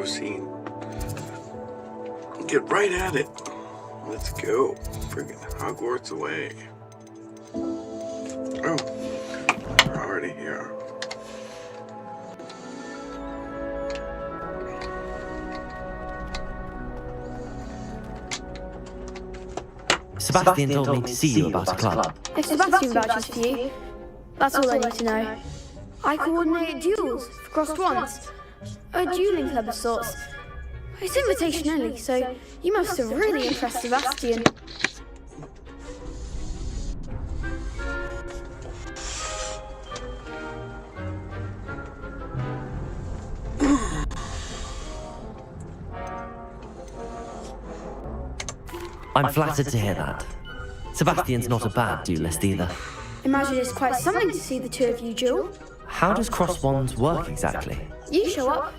scene. Get right at it. Let's go. Friggin' Hogwarts away. Oh, we're already here. Sebastian told me to see you about a club. If Sebastian vouches for you, that's all I need to know. I coordinate duels for crossed wands. A dueling club of sorts. It's invitation only, so you must have really impressed Sebastian. I'm flattered to hear that. Sebastian's not a bad duelist either. Imagine it's quite something to see the two of you duel. How does cross wands work exactly? You show up,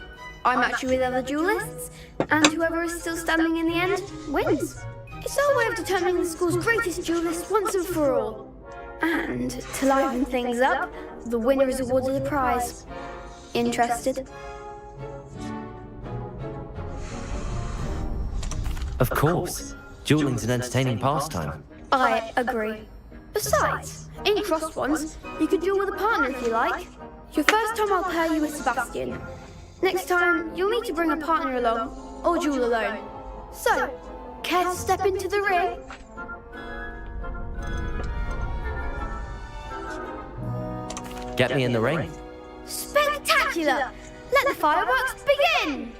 I match you with other duelists, and whoever is still standing in the end wins. It's our way of determining the school's greatest duelist once and for all. And to liven things up, the winner is awarded a prize. Interested? Of course. Dueling's an entertaining pastime. I agree. Besides, in crossed wands, you could duel with a partner if you like. Your first time I'll pair you with Sebastian. Next time, you'll need to bring a partner along, or duel alone. So, care to step into the ring? Get me in the ring. Spectacular! Let the fireworks begin!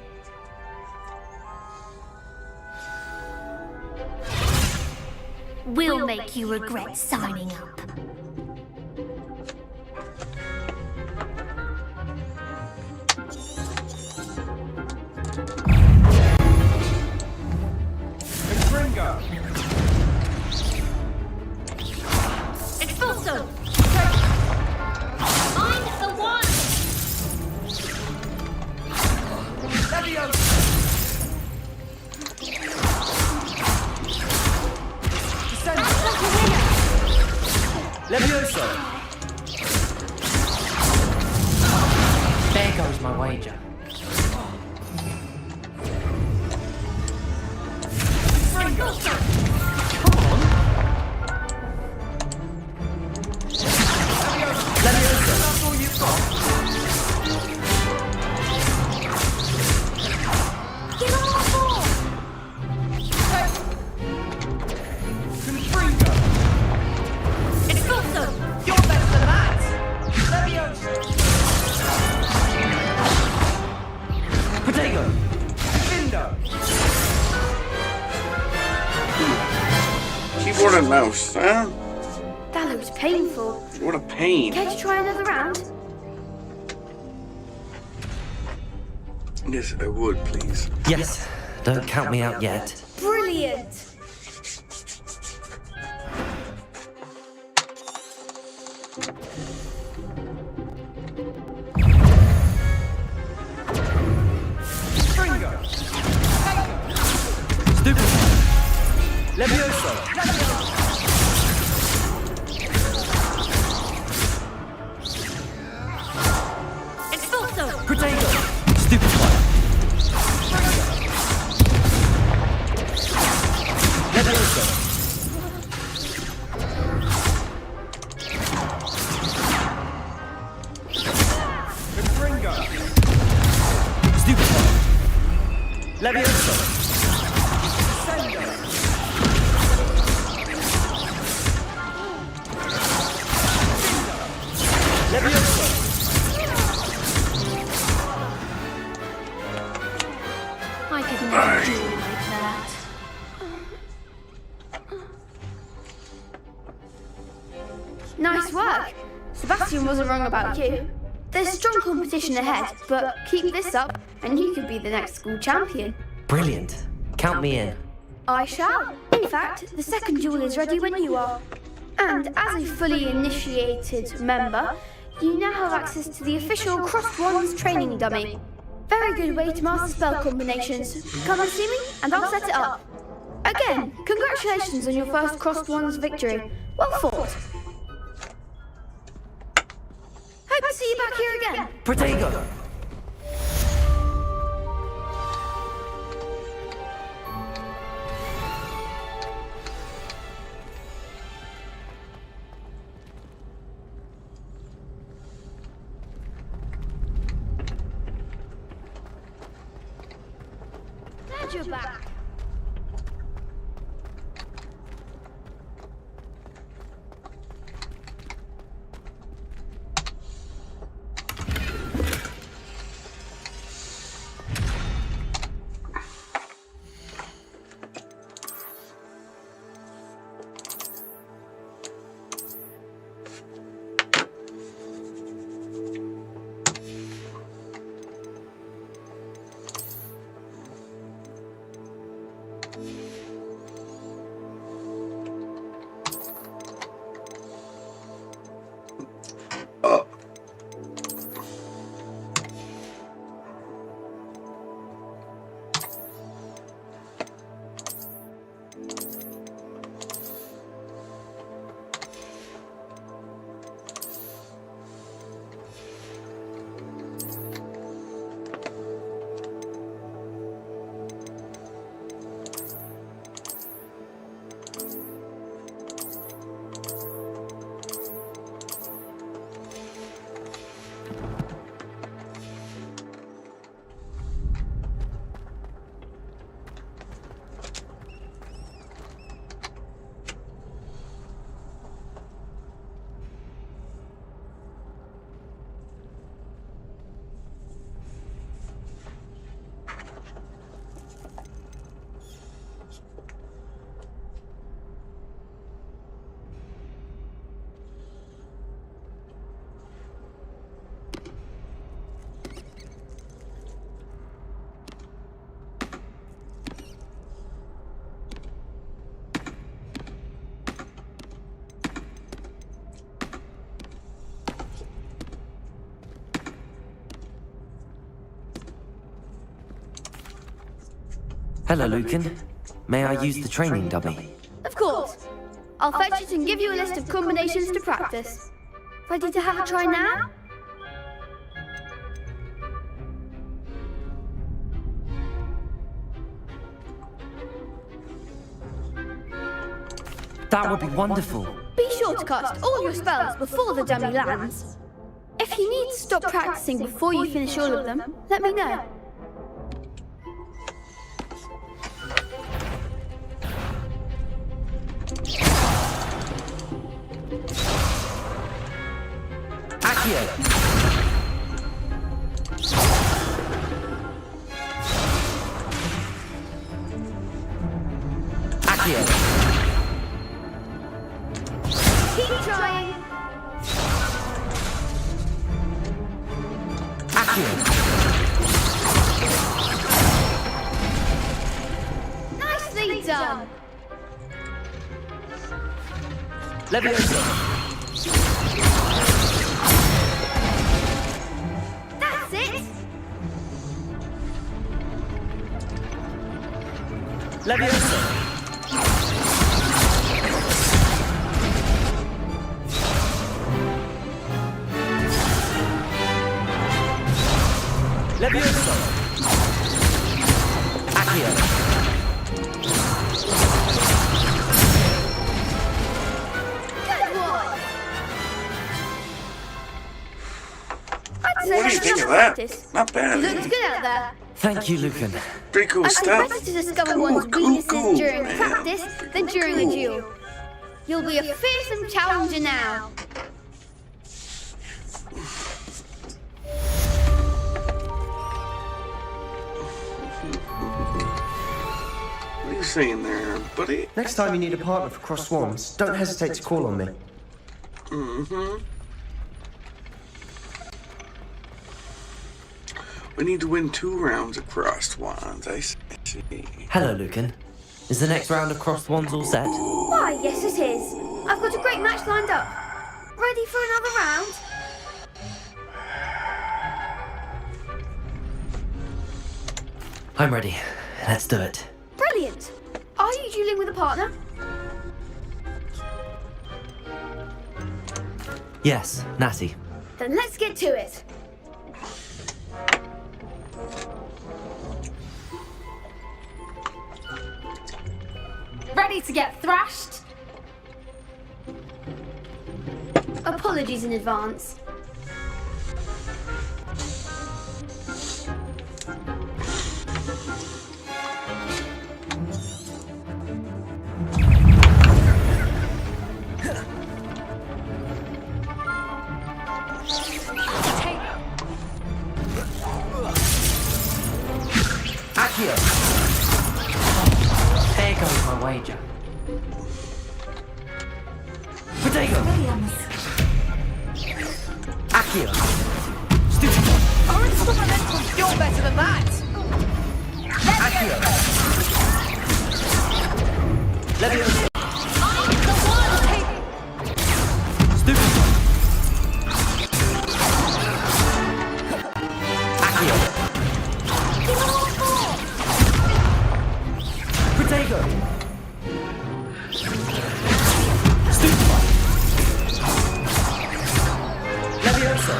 We'll make you regret signing up. Expulso! I'm the one! Levioso! There goes my wager. Expulso! Come on! Levioso! That's all you've got? Get on the ball! Expulso! You're better than that! Levioso! Potato! Window! Keyboard and mouse, huh? That looks painful. What a pain. Care to try another round? Yes, I would, please. Yes, don't count me out yet. Brilliant! Stupid! Levioso! Expulso! Potato! Stupid one! Levioso! Stupid one! Levioso! Levioso! I could never do like that. Nice work! Sebastian wasn't wrong about you. There's strong competition ahead, but keep this up and you could be the next school champion. Brilliant. Count me in. I shall. In fact, the second duel is ready when you are. And as a fully initiated member, you now have access to the official Crossed Wands training dummy. Very good way to master spell combinations. Come and see me, and I'll set it up. Again, congratulations on your first Crossed Wands victory. Well fought. Hope to see you back here again. Protego! Had your back. Hello, Lucan. May I use the training dummy? Of course. I'll fetch it and give you a list of combinations to practice. Ready to have a try now? That would be wonderful. Be sure to cast all your spells before the dummy lands. If you need to stop practicing before you finish all of them, let me know. Accio! Accio! Keep trying. Accio! Nicely done. Leviosa! That's it. Leviosa! Leviosa! Accio! Good one. I'd say What do you that's think enough of that? practice. Not bad. You looked good out there. Thank you, Lucan. Pretty cool And stuff. better to discover Cool, one's cool, weaknesses cool, during man. practice than during a duel. You'll be a fearsome challenger now. What are you saying there, buddy? Next time you need a partner for Cross Swans, don't hesitate to call on me. We need to win 2 rounds of crossed wands, I see. Hello, Lucan. Is the next round of crossed wands all set? Why, yes it is. I've got a great match lined up. Ready for another round? I'm ready. Let's do it. Brilliant. Are you dueling with a partner? Yes, Natty. Then let's get to it. Ready to get thrashed? Apologies in advance. Accio! There goes my wager. Potato! Accio! Stupid! You're better than that! Accio! Leviosa! Stupid! Accio! Potato! Stupid! Leviosa!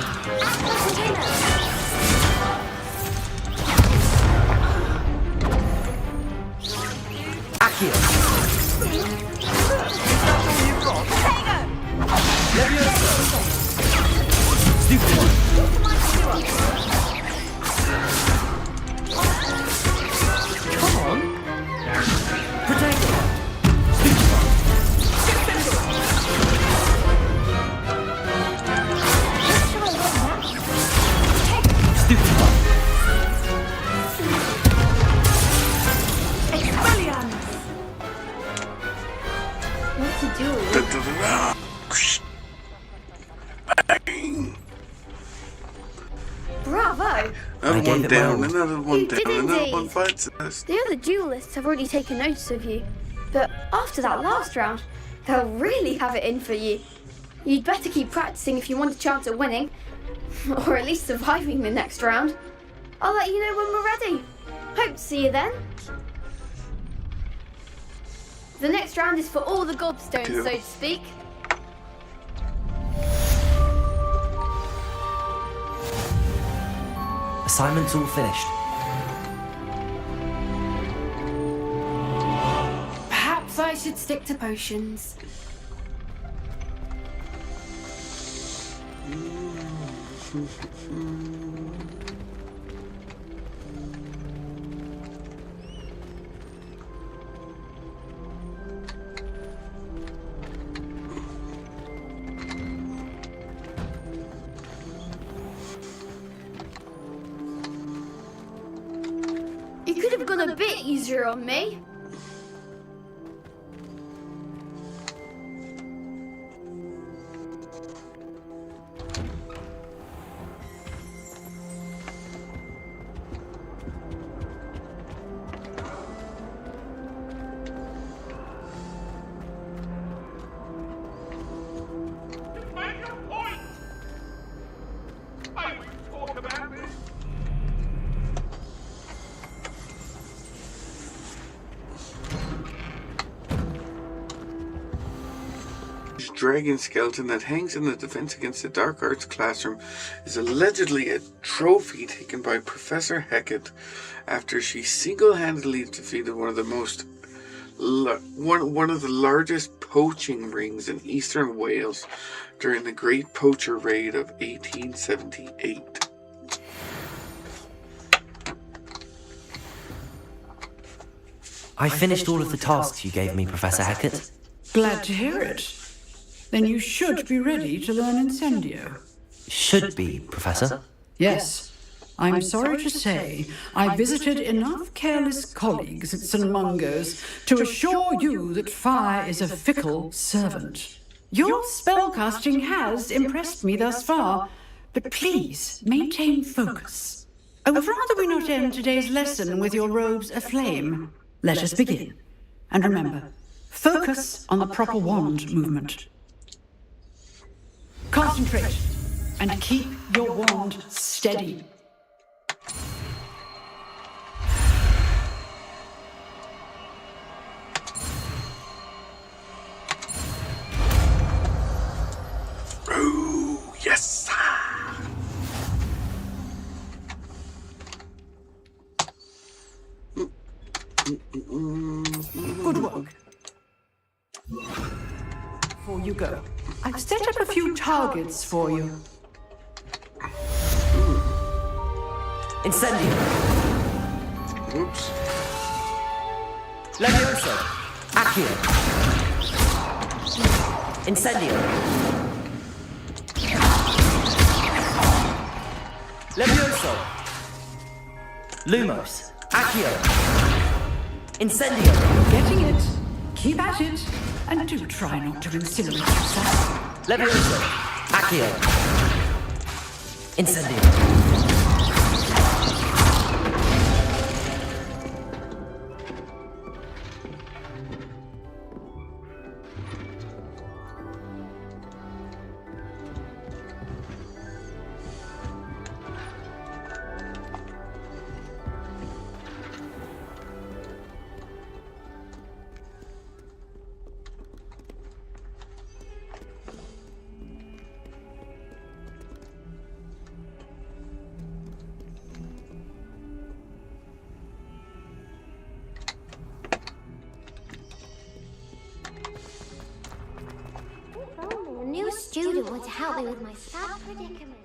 Accio! Leviosa! Stupid! Come on! Potato! Stupid! Stupid! What to do? Bang. Bravo! Another gave one it down, my all. another one You down, did another indeed. one fights us. The other duelists have already taken notice of you, but after that last round, they'll really have it in for you. You'd better keep practicing if you want a chance at winning, or at least surviving the next round. I'll let you know when we're ready. Hope to see you then. The next round is for all the gobstones, Cool. so to speak. Assignment's all finished. Perhaps I should stick to potions. You could have gone a bit easier on me. Make a point! I will talk about this. This dragon skeleton that hangs in the Defense Against the Dark Arts classroom is allegedly a trophy taken by Professor Hecat after she single-handedly defeated one of the largest poaching rings in eastern Wales during the Great Poacher Raid of 1878. I finished all of the tasks you gave me, Professor Hackett. Glad to hear it. Then you should be ready to learn Incendio. Should be, Professor. Yes. I'm sorry to say, I visited enough careless colleagues at St. Mungo's to assure you that fire is a fickle servant. Your spellcasting has impressed me thus far, but please maintain focus. I would rather we not end today's lesson with your robes aflame. Let us begin. And remember, focus on the proper wand movement. Concentrate and keep your wand steady. Oh, yes! Good work. Before you go, I've set up a few targets for you. Incendio! Oops. Levioso! Accio! Incendio! Levioso! Lumos! Accio! Incendio! Getting it. Keep at it. And do try not to incinerate yourself. Levioso! Accio! Incendio! A new student would help me with my sad predicament.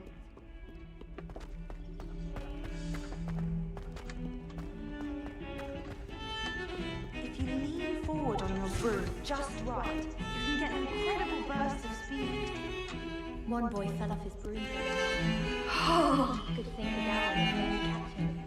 If you lean forward on your broom just right, you can get an incredible burst of speed. One boy fell off his broom. Good thing the dad was very catching.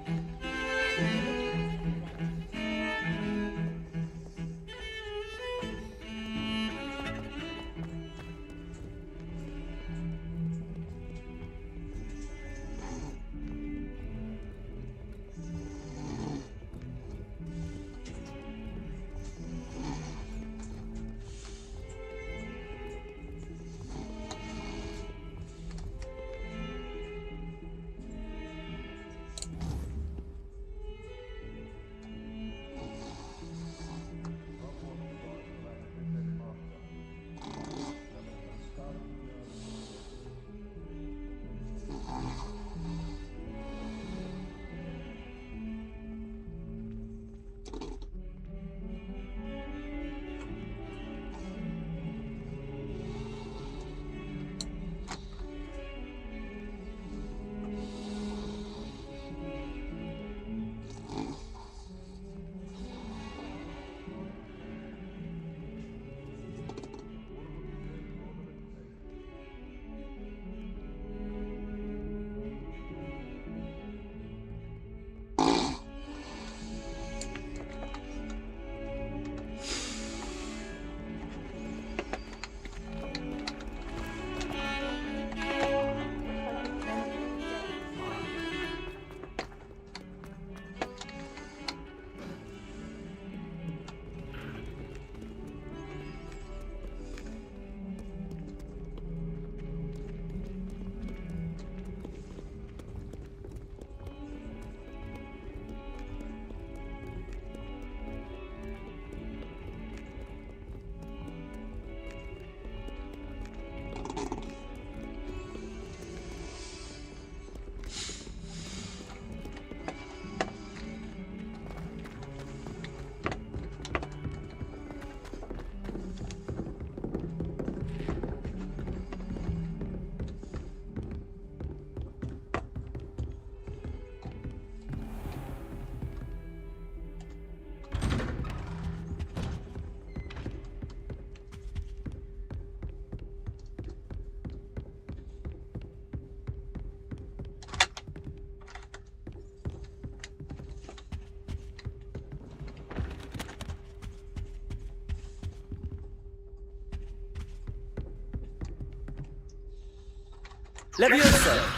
Levioso!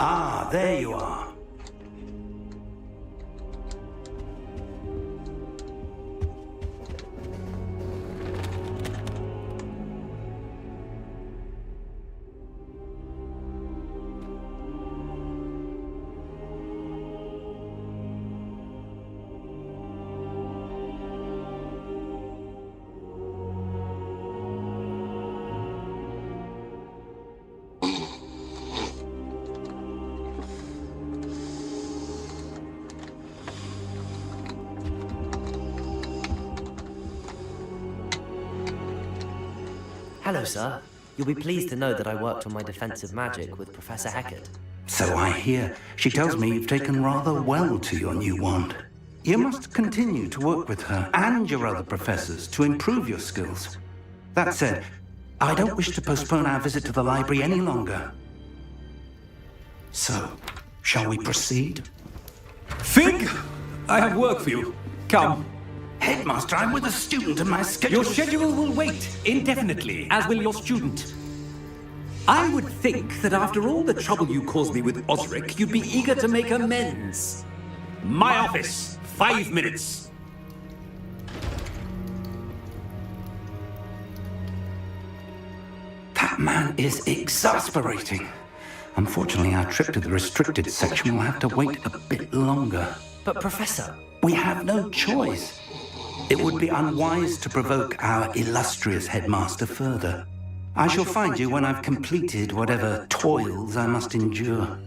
Ah, there you are. Hello, sir. You'll be pleased to know that I worked on my defensive magic with Professor Heckert. So I hear. She tells me you've taken rather well to your new wand. You must continue to work with her and your other professors to improve your skills. That said, I don't wish to postpone our visit to the library any longer. So, shall we proceed? Fig! I have work for you. Come. Headmaster, I'm with a student and my schedule... Your schedule will wait indefinitely, as will your student. I would think that after all the trouble you caused me with Osric, you'd be eager to make amends. My office, 5 minutes. That man is exasperating. Unfortunately, our trip to the restricted section will have to wait a bit longer. But, Professor... We have no choice. It would be unwise to provoke our illustrious headmaster further. I shall find you when I've completed whatever toils I must endure.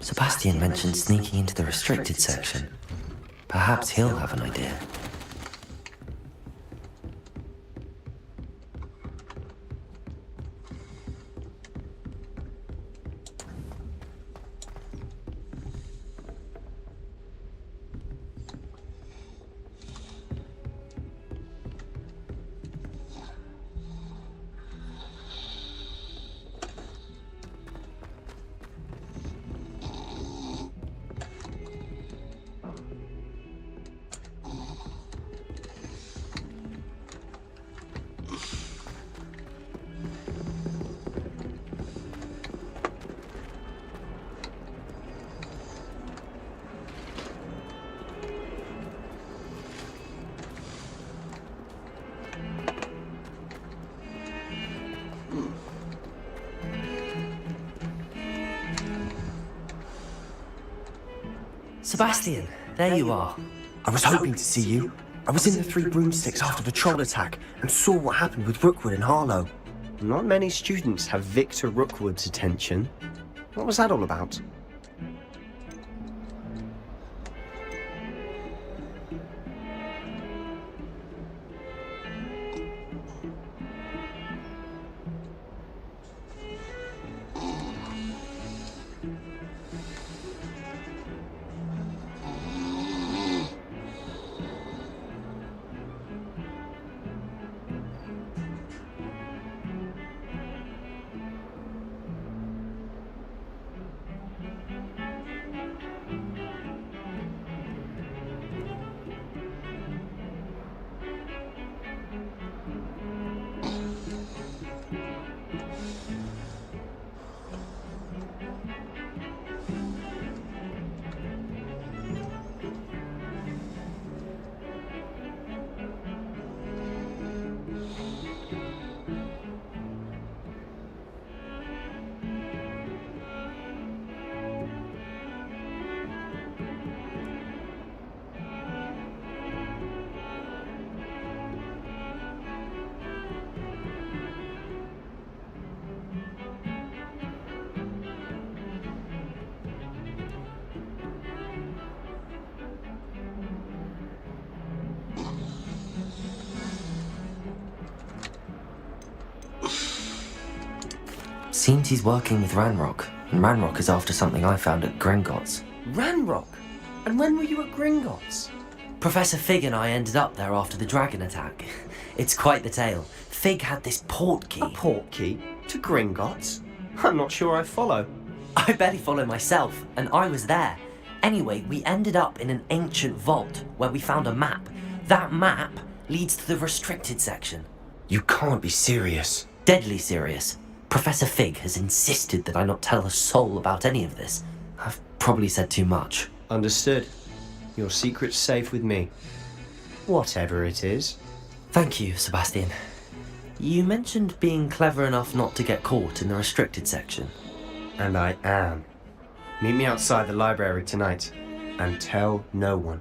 Sebastian mentioned sneaking into the restricted section. Perhaps he'll have an idea. Sebastian, there you are. I was hoping to see you. I was in the Three Broomsticks after the troll attack and saw what happened with Rookwood and Harlow. Not many students have Victor Rookwood's attention. What was that all about? Seems he's working with Ranrock, and Ranrock is after something I found at Gringotts. Ranrock? And when were you at Gringotts? Professor Fig and I ended up there after the dragon attack. It's quite the tale. Fig had this port key. A port key? To Gringotts? I'm not sure I follow. I barely follow myself, and I was there. Anyway, we ended up in an ancient vault where we found a map. That map leads to the restricted section. You can't be serious. Deadly serious. Professor Fig has insisted that I not tell a soul about any of this. I've probably said too much. Understood. Your secret's safe with me. Whatever it is. Thank you, Sebastian. You mentioned being clever enough not to get caught in the restricted section. And I am. Meet me outside the library tonight, and tell no one.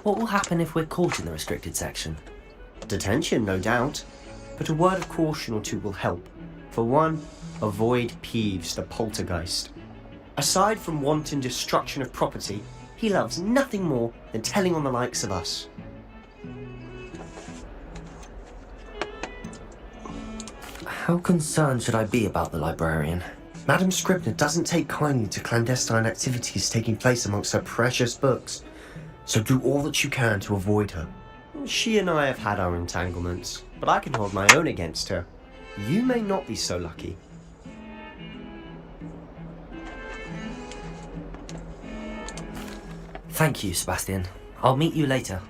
What will happen if we're caught in the restricted section? Detention, no doubt. But a word of caution or two will help. For one, avoid Peeves, the poltergeist. Aside from wanton destruction of property, he loves nothing more than telling on the likes of us. How concerned should I be about the librarian? Madam Scribner doesn't take kindly to clandestine activities taking place amongst her precious books. So do all that you can to avoid her. She and I have had our entanglements, but I can hold my own against her. You may not be so lucky. Thank you, Sebastian. I'll meet you later.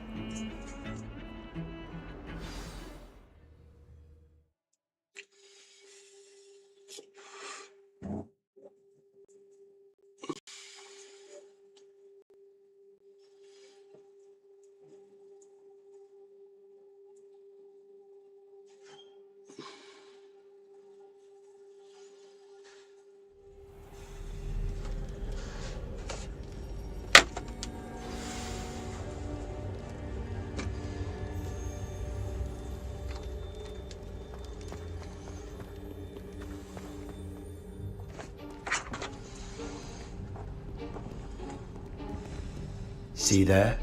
See there?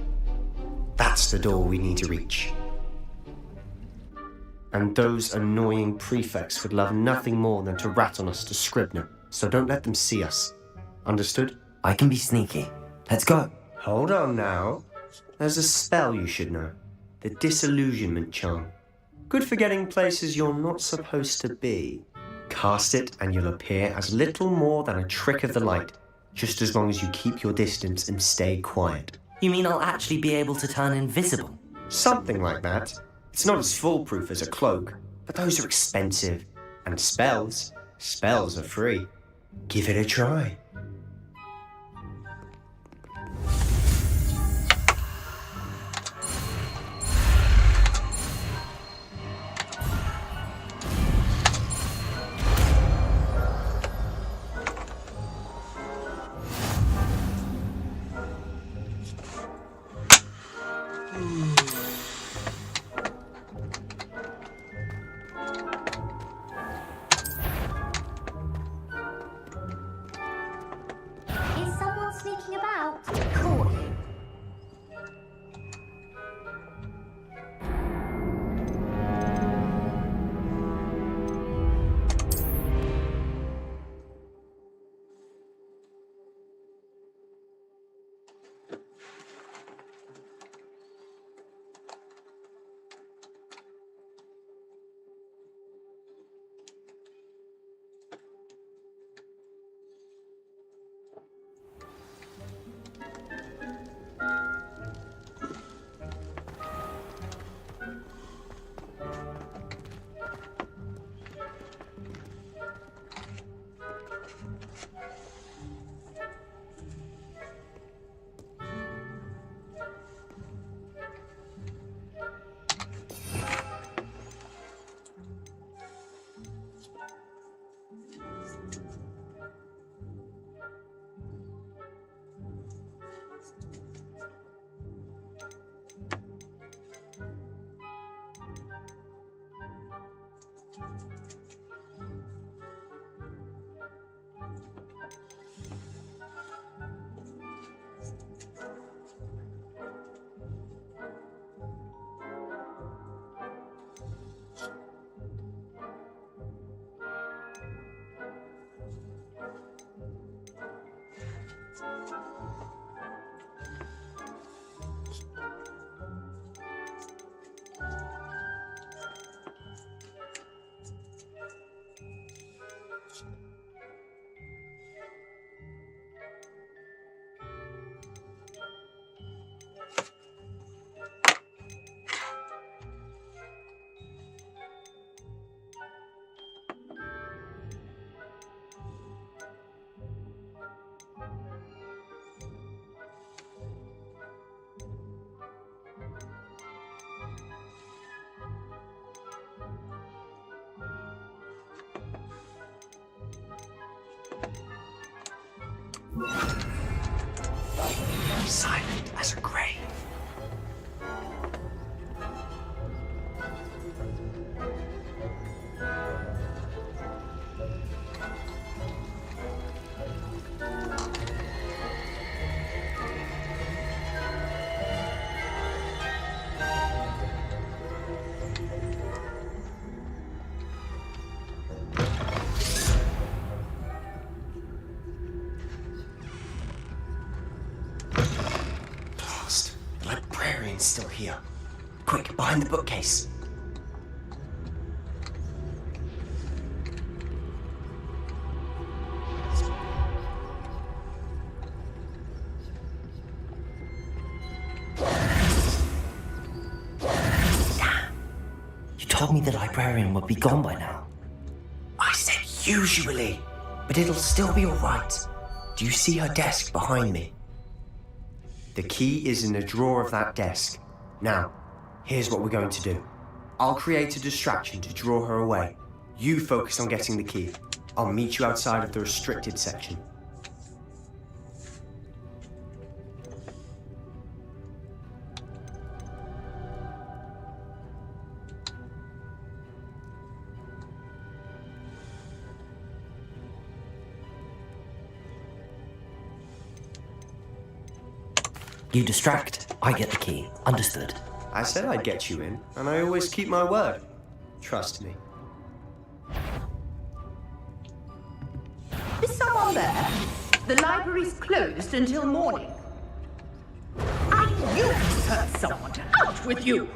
That's the door we need to reach. And those annoying prefects would love nothing more than to rat on us to Scribner, so don't let them see us. Understood? I can be sneaky. Let's go. Hold on now. There's a spell you should know. The disillusionment charm. Good for getting places you're not supposed to be. Cast it and you'll appear as little more than a trick of the light, just as long as you keep your distance and stay quiet. You mean I'll actually be able to turn invisible? Something like that. It's not as foolproof as a cloak, but those are expensive. And spells are free. Give it a try. Is someone sneaking about? Caught you. Silent as a grave. The librarian's still here. Quick, behind the bookcase. Damn. You told me the librarian would be gone by now. I said usually, but it'll still be alright. Do you see her desk behind me? The key is in the drawer of that desk. Now, here's what we're going to do. I'll create a distraction to draw her away. You focus on getting the key. I'll meet you outside of the restricted section. You distract, I get the key. Understood. I said I'd get you in, and I always keep my word. Trust me. Is someone there? The library's closed until morning. I knew it hurt someone. Out with you!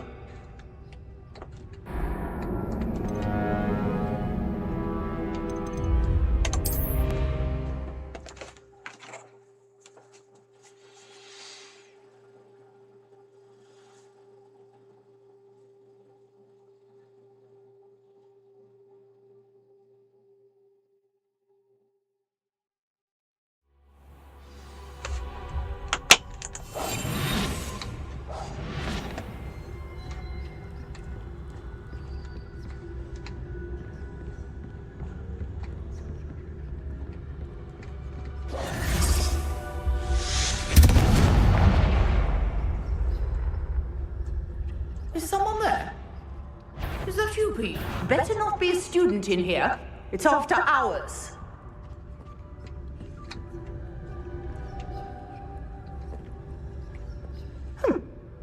you be? Better not be a student in here. It's after hours.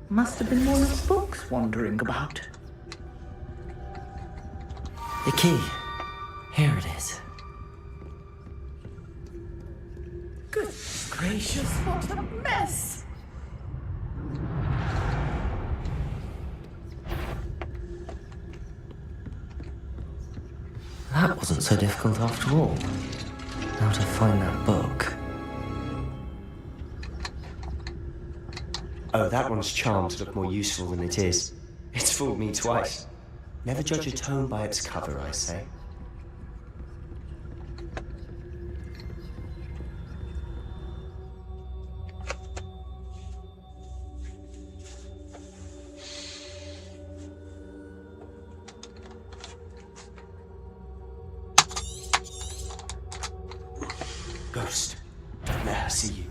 Must have been one of the books wandering about. The key. Here it is. Good gracious, what a mess! That wasn't so difficult after all. Now to find that book. Oh, that one's charmed to look more useful than it is. It's fooled me twice. Never judge a tome by its cover, I say. Ghost, don't let her see you.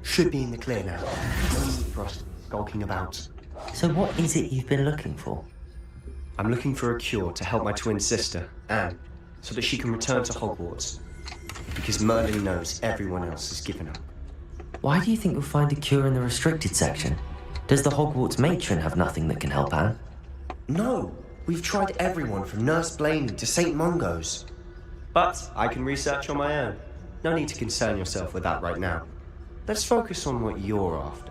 Should be in the clear now. No need for us skulking about. So what is it you've been looking for? I'm looking for a cure to help my twin sister, Anne, so that she can return to Hogwarts. Because Merlin knows everyone else has given up. Why do you think you'll find a cure in the restricted section? Does the Hogwarts matron have nothing that can help Anne? No! We've tried everyone from Nurse Blaney to St. Mungo's. But I can research on my own. No need to concern yourself with that right now. Let's focus on what you're after.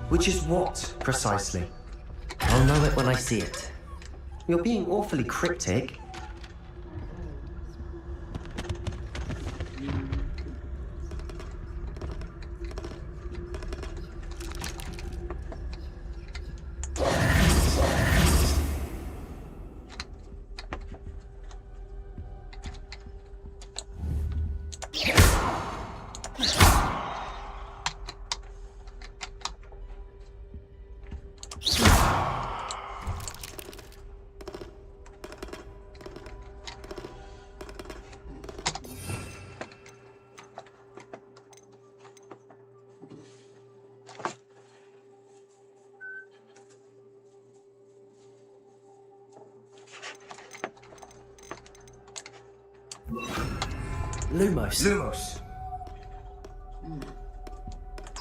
Which is what, precisely? I'll know it when I see it. You're being awfully cryptic. Lumos.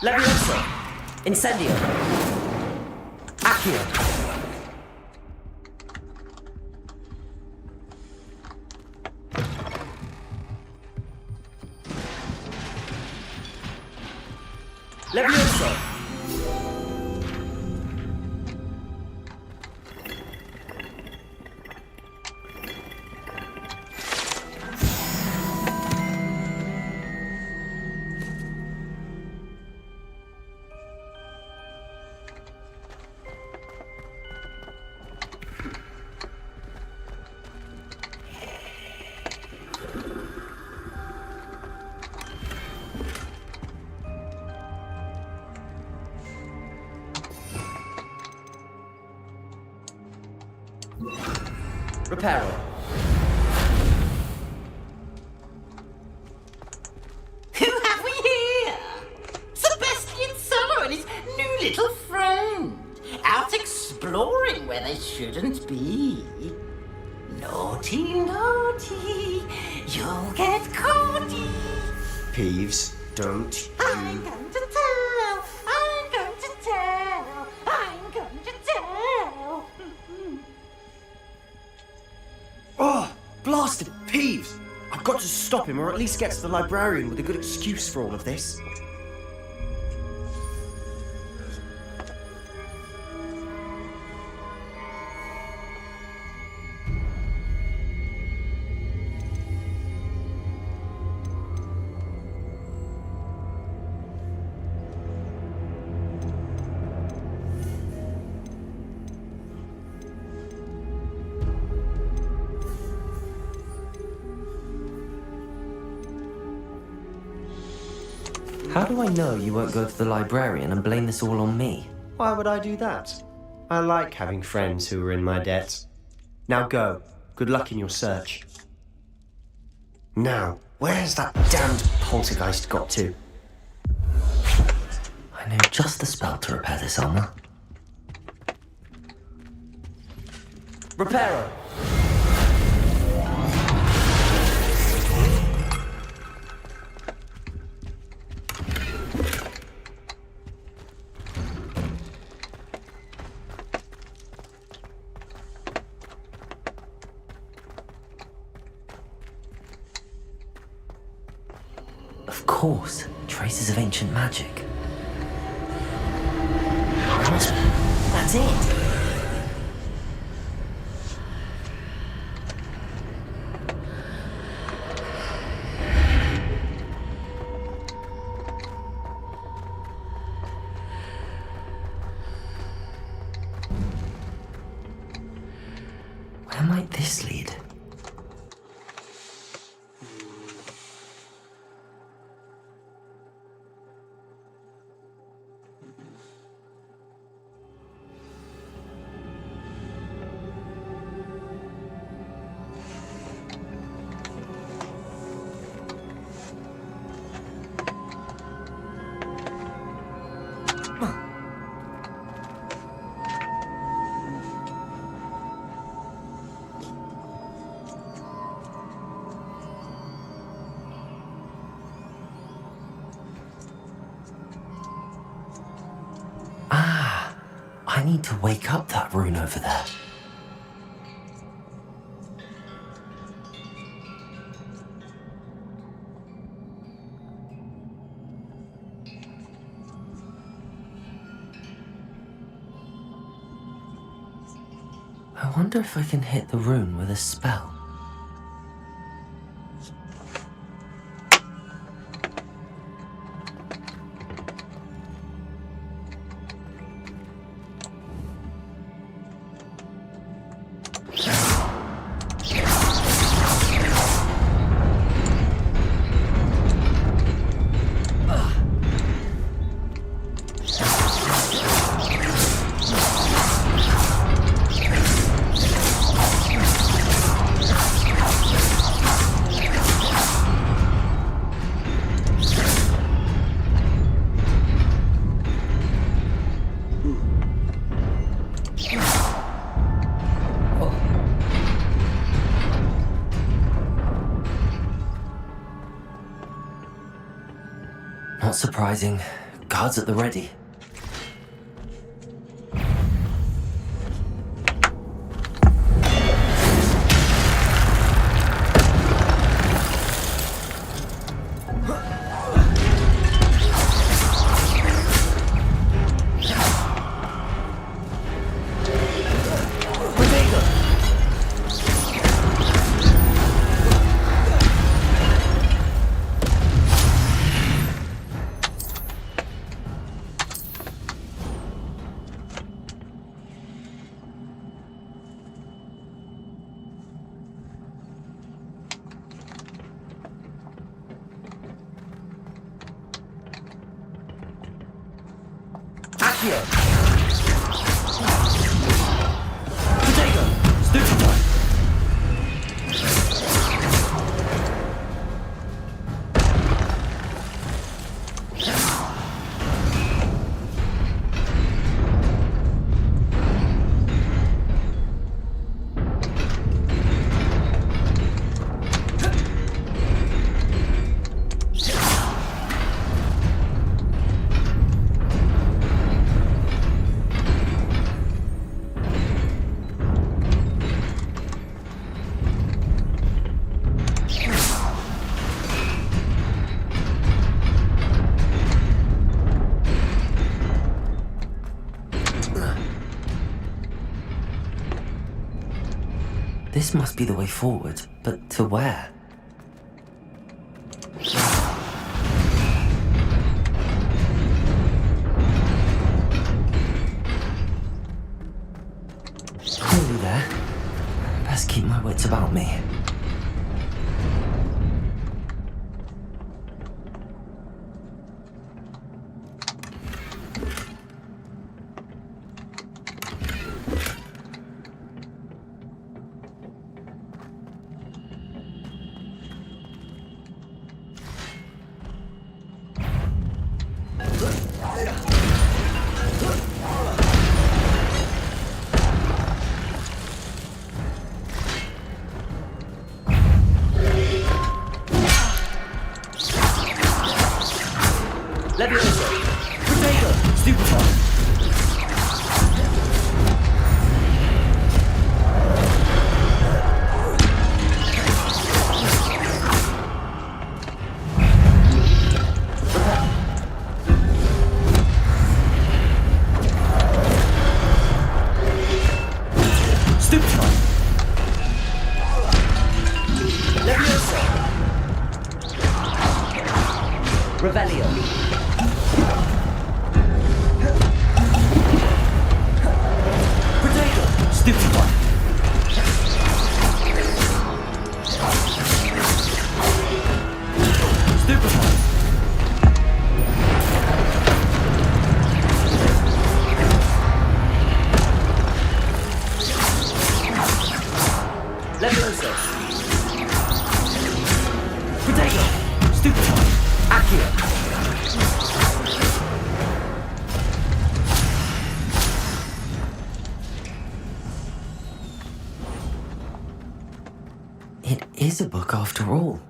Levioso. Incendio. Accio. Levioso. Reparo. Who have we here? Sebastian Summer and his new little friend. Out exploring where they shouldn't be. Naughty, naughty. You'll get caughty. Peeves, don't I'm going to tell. I'm going to tell. I'm going to tell. stop him, or at least get to the librarian with a good excuse for all of this. How do I know you won't go to the librarian and blame this all on me? Why would I do that? I like having friends who are in my debt. Now go. Good luck in your search. Now, where's that damned poltergeist got to? I know just the spell to repair this armor. Reparo! Of course, traces of ancient magic. That's it! Where might this lead? I need to wake up that rune over there. I wonder if I can hit the rune with a spell. Not surprising. Guards at the ready. This must be the way forward, but to where? Nearly there. Best keep my wits about me. It is a book after all.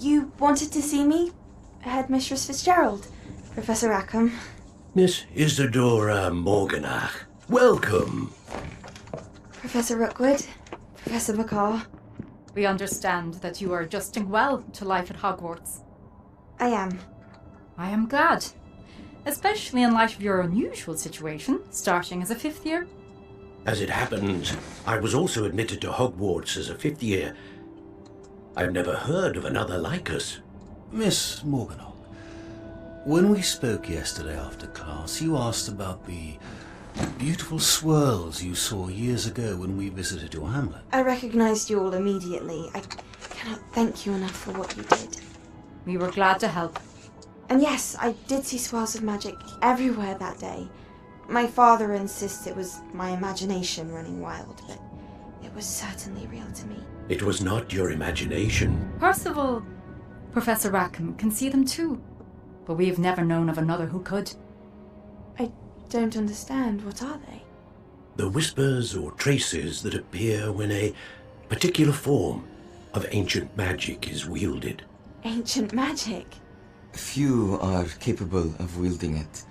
You wanted to see me? Headmistress Fitzgerald, Professor Rackham. Miss Isadora Morganach, welcome. Professor Rookwood, Professor McCaw. We understand that you are adjusting well to life at Hogwarts. I am. I am glad. Especially in light of your unusual situation, starting as a 5th year. As it happens, I was also admitted to Hogwarts as a 5th year. I've never heard of another like us. Miss Morganach, when we spoke yesterday after class, you asked about the Beautiful swirls you saw years ago when we visited your hamlet. I recognised you all immediately. I cannot thank you enough for what you did. We were glad to help. And yes, I did see swirls of magic everywhere that day. My father insists it was my imagination running wild, but it was certainly real to me. It was not your imagination. Percival, Professor Rackham can see them too. But we have never known of another who could. I don't understand. What are they? The whispers or traces that appear when a particular form of ancient magic is wielded. Ancient magic? Few are capable of wielding it.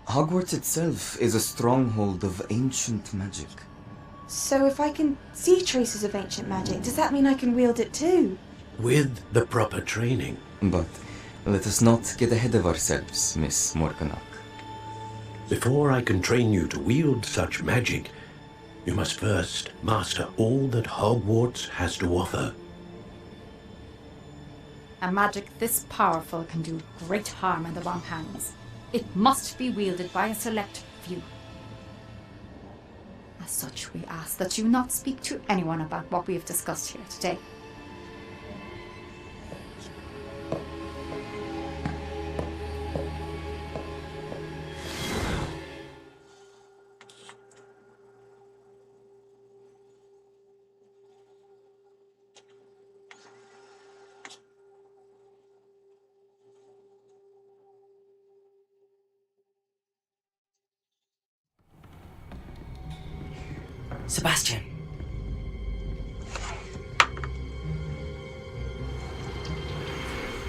Hogwarts itself is a stronghold of ancient magic. So if I can see traces of ancient magic, does that mean I can wield it too? With the proper training. But let us not get ahead of ourselves, Miss Morganach. Before I can train you to wield such magic, you must first master all that Hogwarts has to offer. A magic this powerful can do great harm in the wrong hands. It must be wielded by a select few. As such, we ask that you not speak to anyone about what we have discussed here today. Sebastian.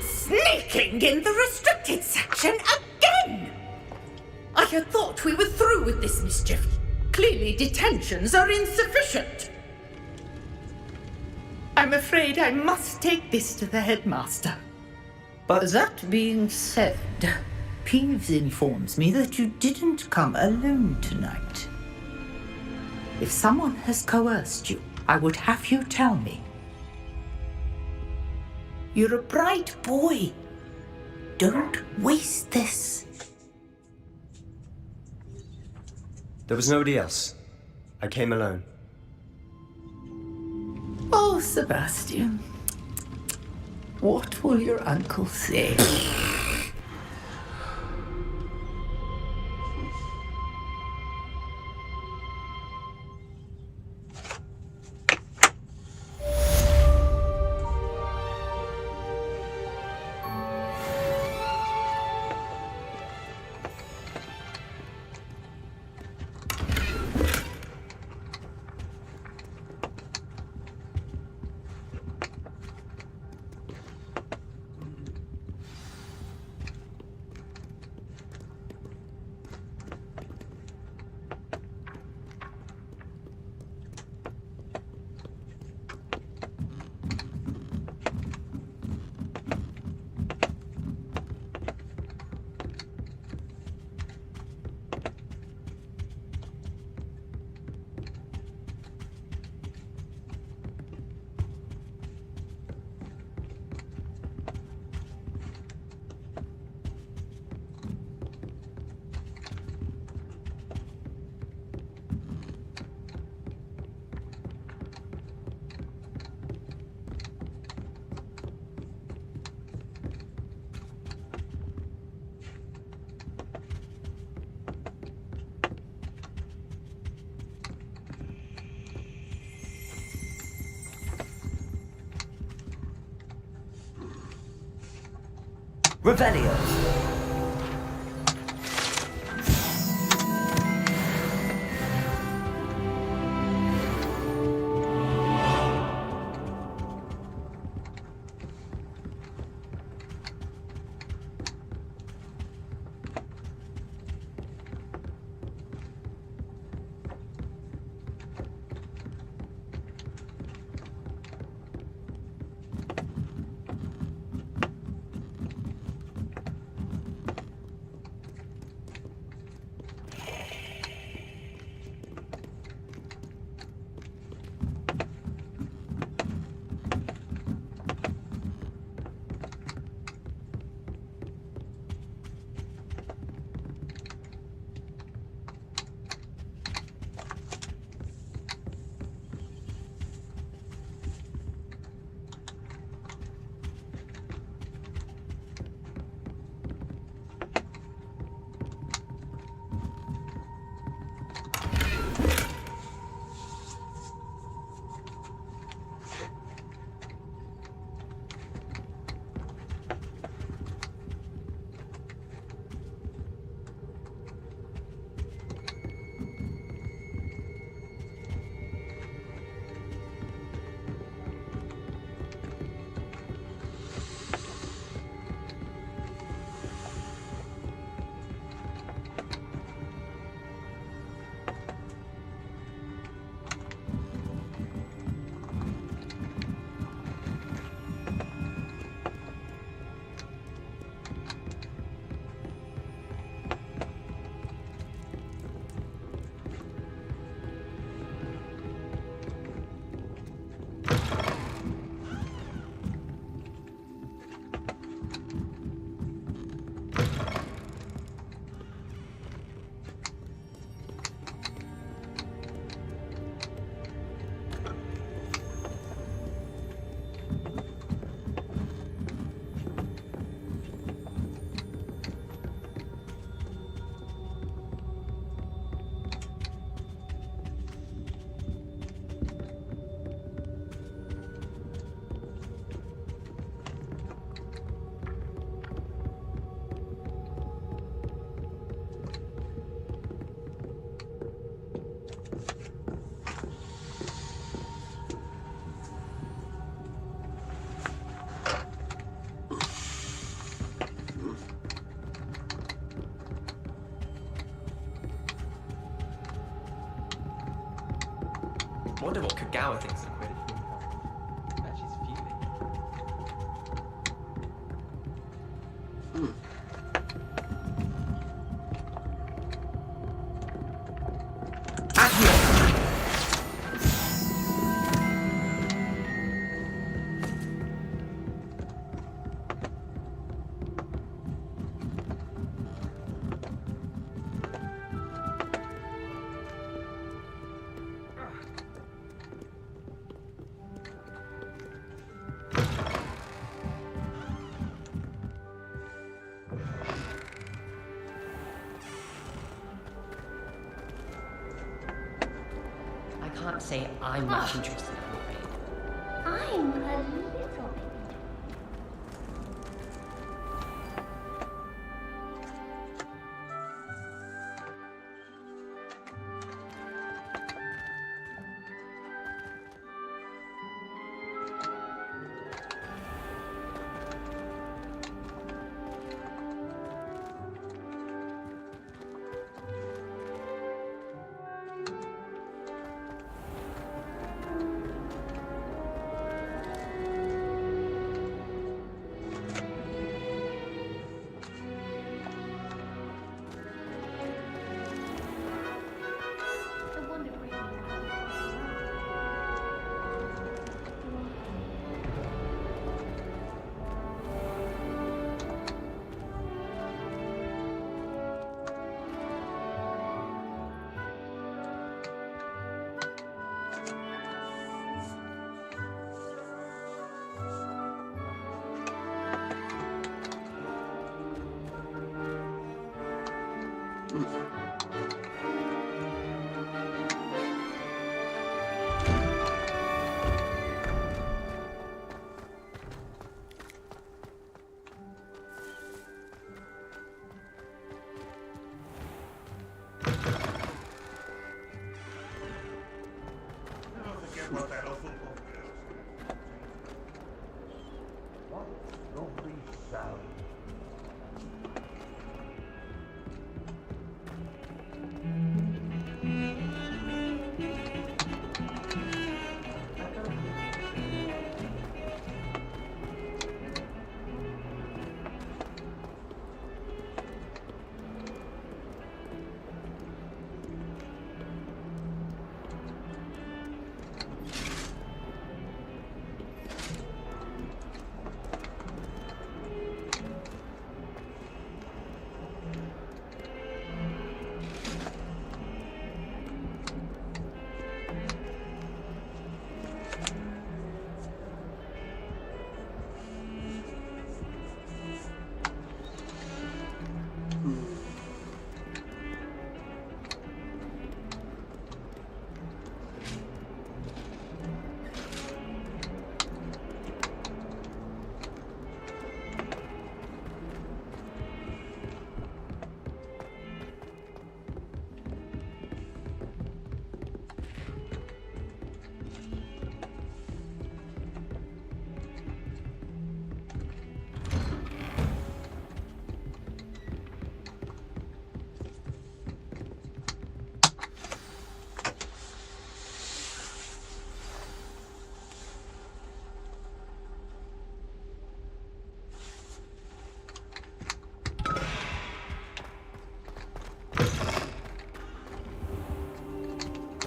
Sneaking in the restricted section again! I had thought we were through with this mischief. Clearly detentions are insufficient. I'm afraid I must take this to the headmaster. But that being said, Peeves informs me that you didn't come alone tonight. If someone has coerced you, I would have you tell me. You're a bright boy. Don't waste this. There was nobody else. I came alone. Oh, Sebastian. What will your uncle say? Revelio. Wonder what Kagawa thinks of Quidditch. I bet she's fuming. I can't say I'm much interested in it. I'm a little bit. What that awful book is. Lovely sound.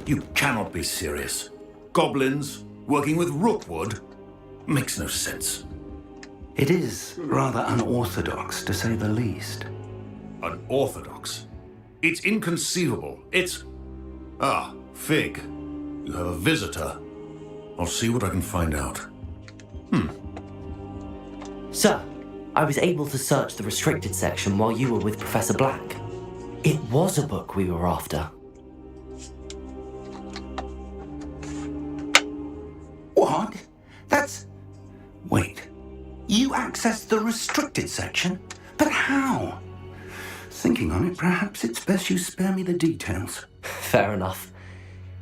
You cannot be serious. Goblins working with Rookwood? Makes no sense. It is rather unorthodox, to say the least. Unorthodox? It's inconceivable. It's... Ah, Fig. You have a visitor. I'll see what I can find out. Sir, I was able to search the restricted section while you were with Professor Black. It was a book we were after. What? That's... Wait. You accessed the restricted section? But how? Thinking on it, perhaps it's best you spare me the details. Fair enough.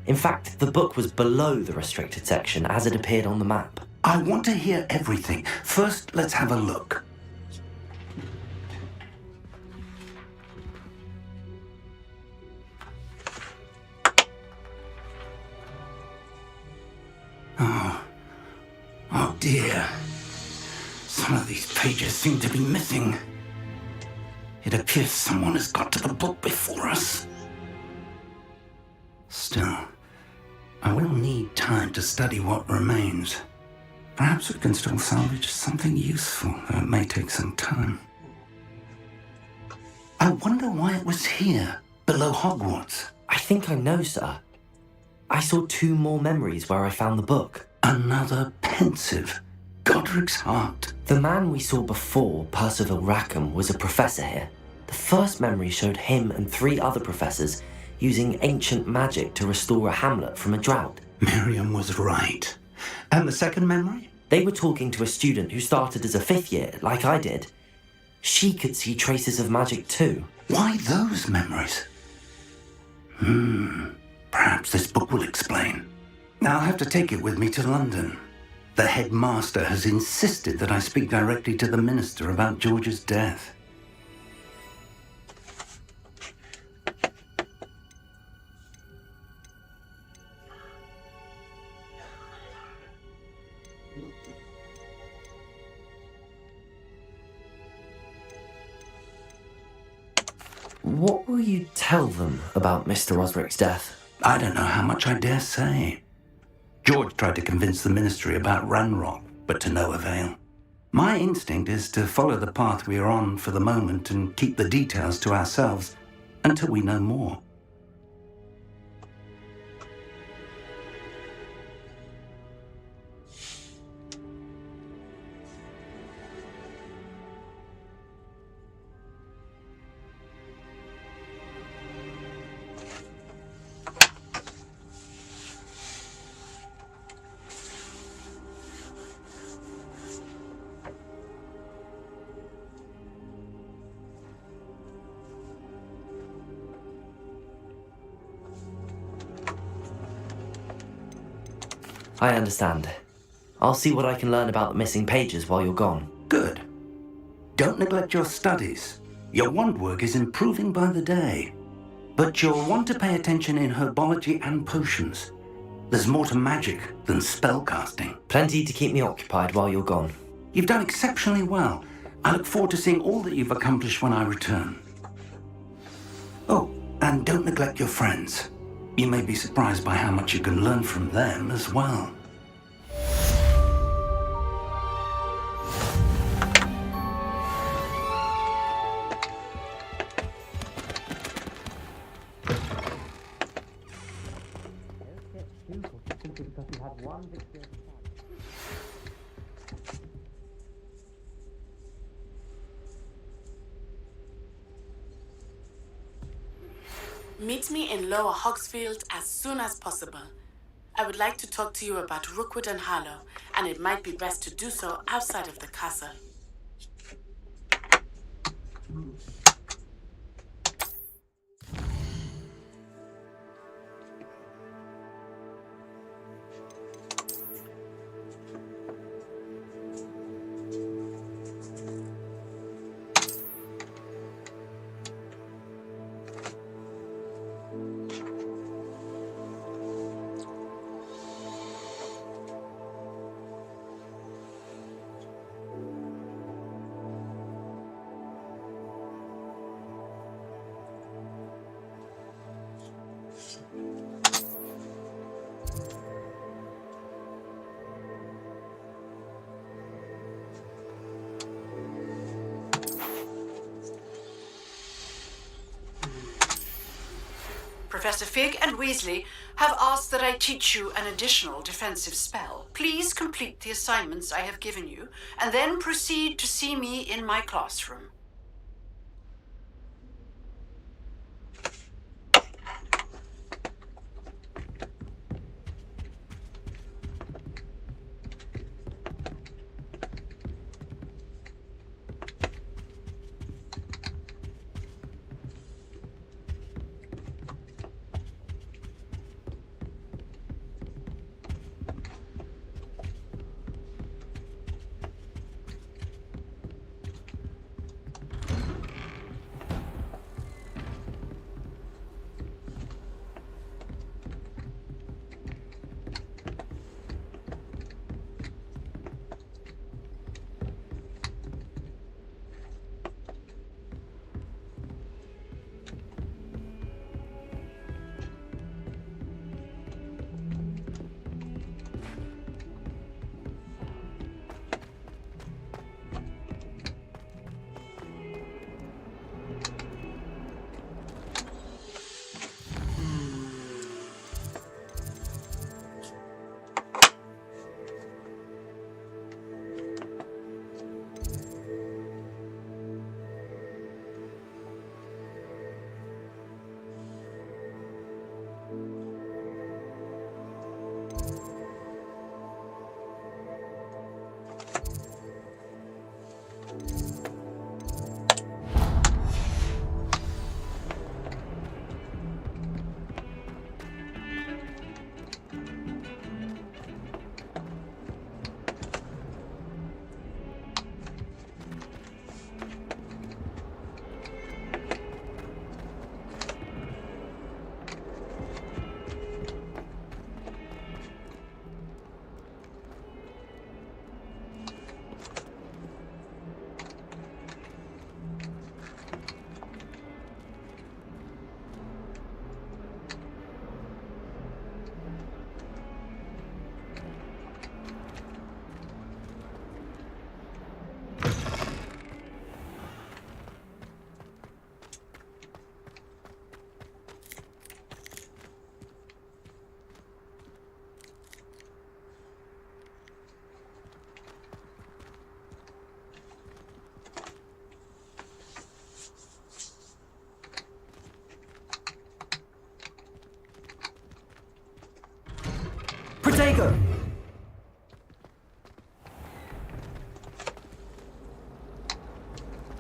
In fact, the book was below the restricted section as it appeared on the map. I want to hear everything. First, let's have a look. Some of these pages seem to be missing. It appears someone has got to the book before us. Still, I will need time to study what remains. Perhaps we can still salvage something useful, though it may take some time. I wonder why it was here, below Hogwarts. I think I know, sir. I saw 2 more memories where I found the book. Another pensive. Godric's heart. The man we saw before, Percival Rackham, was a professor here. The first memory showed him and 3 other professors using ancient magic to restore a hamlet from a drought. Miriam was right. And the second memory? They were talking to a student who started as a 5th year, like I did. She could see traces of magic too. Why those memories? Perhaps this book will explain. Now I'll have to take it with me to London. The headmaster has insisted that I speak directly to the minister about George's death. What will you tell them about Mr. Osric's death? I don't know how much I dare say. George tried to convince the ministry about Ranrock, but to no avail. My instinct is to follow the path we are on for the moment and keep the details to ourselves until we know more. I understand. I'll see what I can learn about the missing pages while you're gone. Good. Don't neglect your studies. Your wand work is improving by the day. But you'll want to pay attention in herbology and potions. There's more to magic than spellcasting. Plenty to keep me occupied while you're gone. You've done exceptionally well. I look forward to seeing all that you've accomplished when I return. Oh, and don't neglect your friends. You may be surprised by how much you can learn from them as well. Meet me in Lower Hogsfield as soon as possible. I would like to talk to you about Rookwood and Harlow, and it might be best to do so outside of the castle. Professor Fig and Weasley have asked that I teach you an additional defensive spell. Please complete the assignments I have given you, and then proceed to see me in my classroom.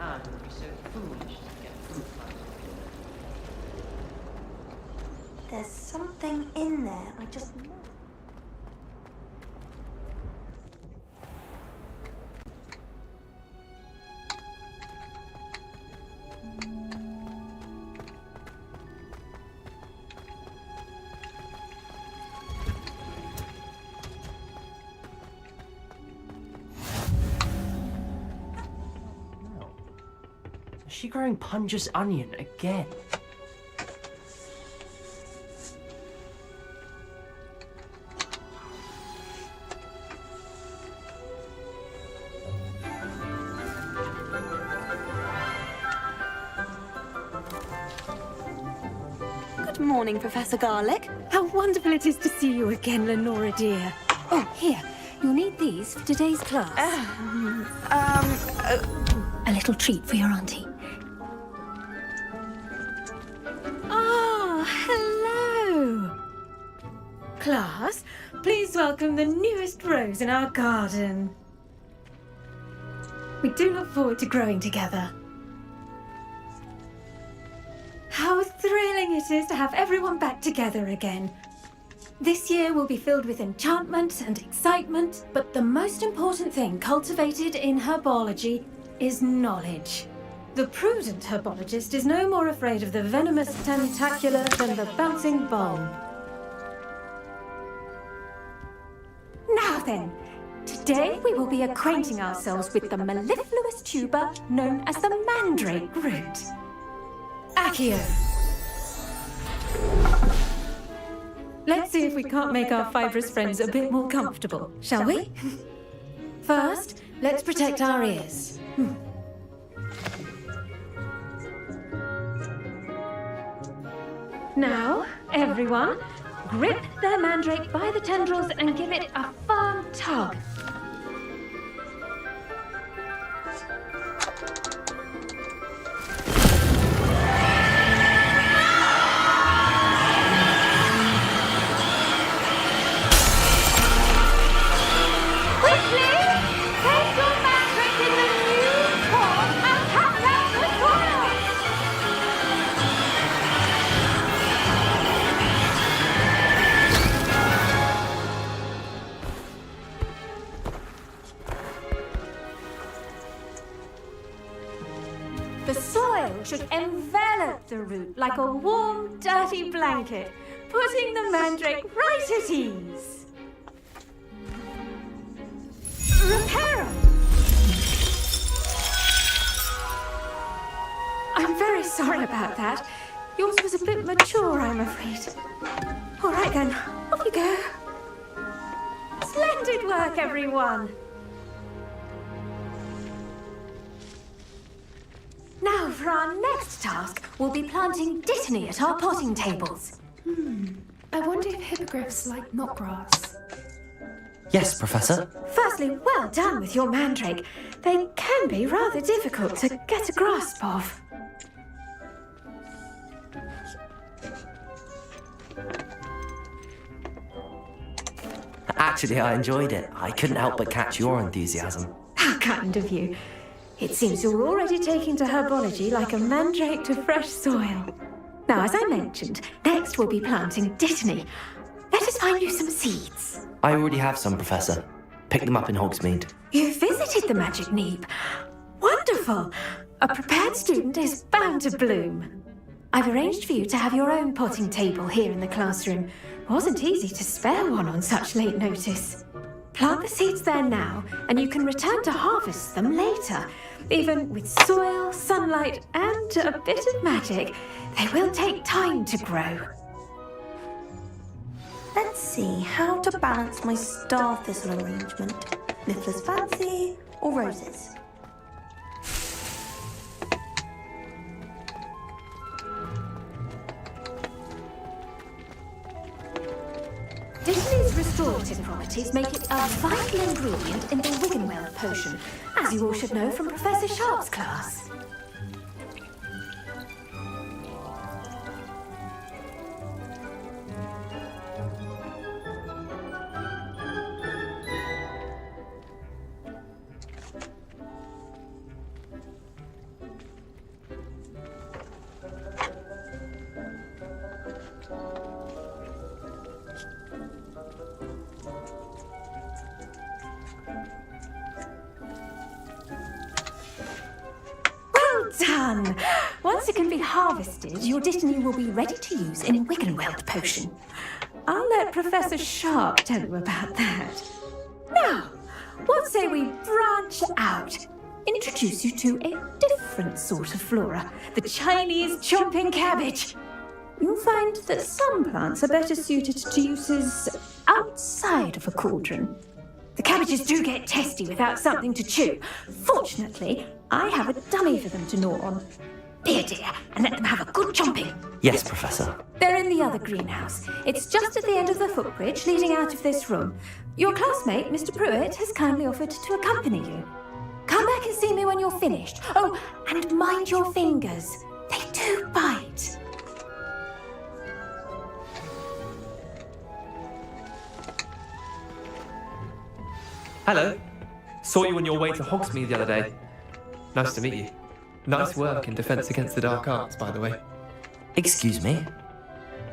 and would be so foolish to get fruit flies. There's something in there. I just know. Is she growing Punja's onion again? Good morning, Professor Garlick. How wonderful it is to see you again, Lenora dear. Oh, here. You'll need these for today's class. A little treat for your auntie. Ah, hello. Class, please welcome the newest rose in our garden. We do look forward to growing together. How thrilling it is to have everyone back together again. This year will be filled with enchantment and excitement, but the most important thing cultivated in herbology is knowledge. The prudent herbologist is no more afraid of the venomous tentacular than the bouncing bomb. Now then, today we will be acquainting ourselves with the mellifluous tuber known as the mandrake root. Accio. Let's see if we can't make our fibrous friends a bit more comfortable, shall we? First, let's protect our ears. Now, everyone, grip their mandrake by the tendrils and give it a firm tug. The soil should envelop the root like a warm, dirty blanket, putting the mandrake right at ease. Reparo! I'm very sorry about that. Yours was a bit mature, I'm afraid. All right then, off you go. Splendid work, everyone. Now, for our next task, we'll be planting dittany at our potting tables. I wonder if hippogriffs like knotgrass. Yes, Professor. Firstly, well done with your mandrake. They can be rather difficult to get a grasp of. Actually, I enjoyed it. I couldn't help but catch your enthusiasm. How kind of you. It seems you're already taking to herbology like a mandrake to fresh soil. Now, as I mentioned, next we'll be planting dittany. Let us find you some seeds. I already have some, Professor. Picked them up in Hogsmeade. You visited the Magic Neep. Wonderful. A prepared student is bound to bloom. I've arranged for you to have your own potting table here in the classroom. Wasn't easy to spare one on such late notice. Plant the seeds there now, and you can return to harvest them later. Even with soil, sunlight, and a bit of magic, they will take time to grow. Let's see how to balance my star thistle arrangement. Niffler's fancy or roses? Dittany's restorative properties make it a vital ingredient in the Wiggenweld potion, as you all should know from Professor Sharp's class. done! Once it can be harvested, your Dittany will be ready to use in Wiggenweld potion. I'll let Professor Sharp tell you about that. Now, what say we branch out? Introduce you to a different sort of flora, the Chinese chomping cabbage. You'll find that some plants are better suited to uses outside of a cauldron. The cabbages do get testy without something to chew. Fortunately, I have a dummy for them to gnaw on. Be a dear and let them have a good chomping. Yes, Professor. They're in the other greenhouse. It's just at the end of the footbridge leading out of this room. Your classmate, Mr. Pruitt, has kindly offered to accompany you. Come back and see me when you're finished. Oh, and mind your fingers. They do bite. Hello. Saw you on your way to Hogsmeade the other day. Nice to meet you. Nice work in Defense Against the Dark Arts, by the way. Excuse me?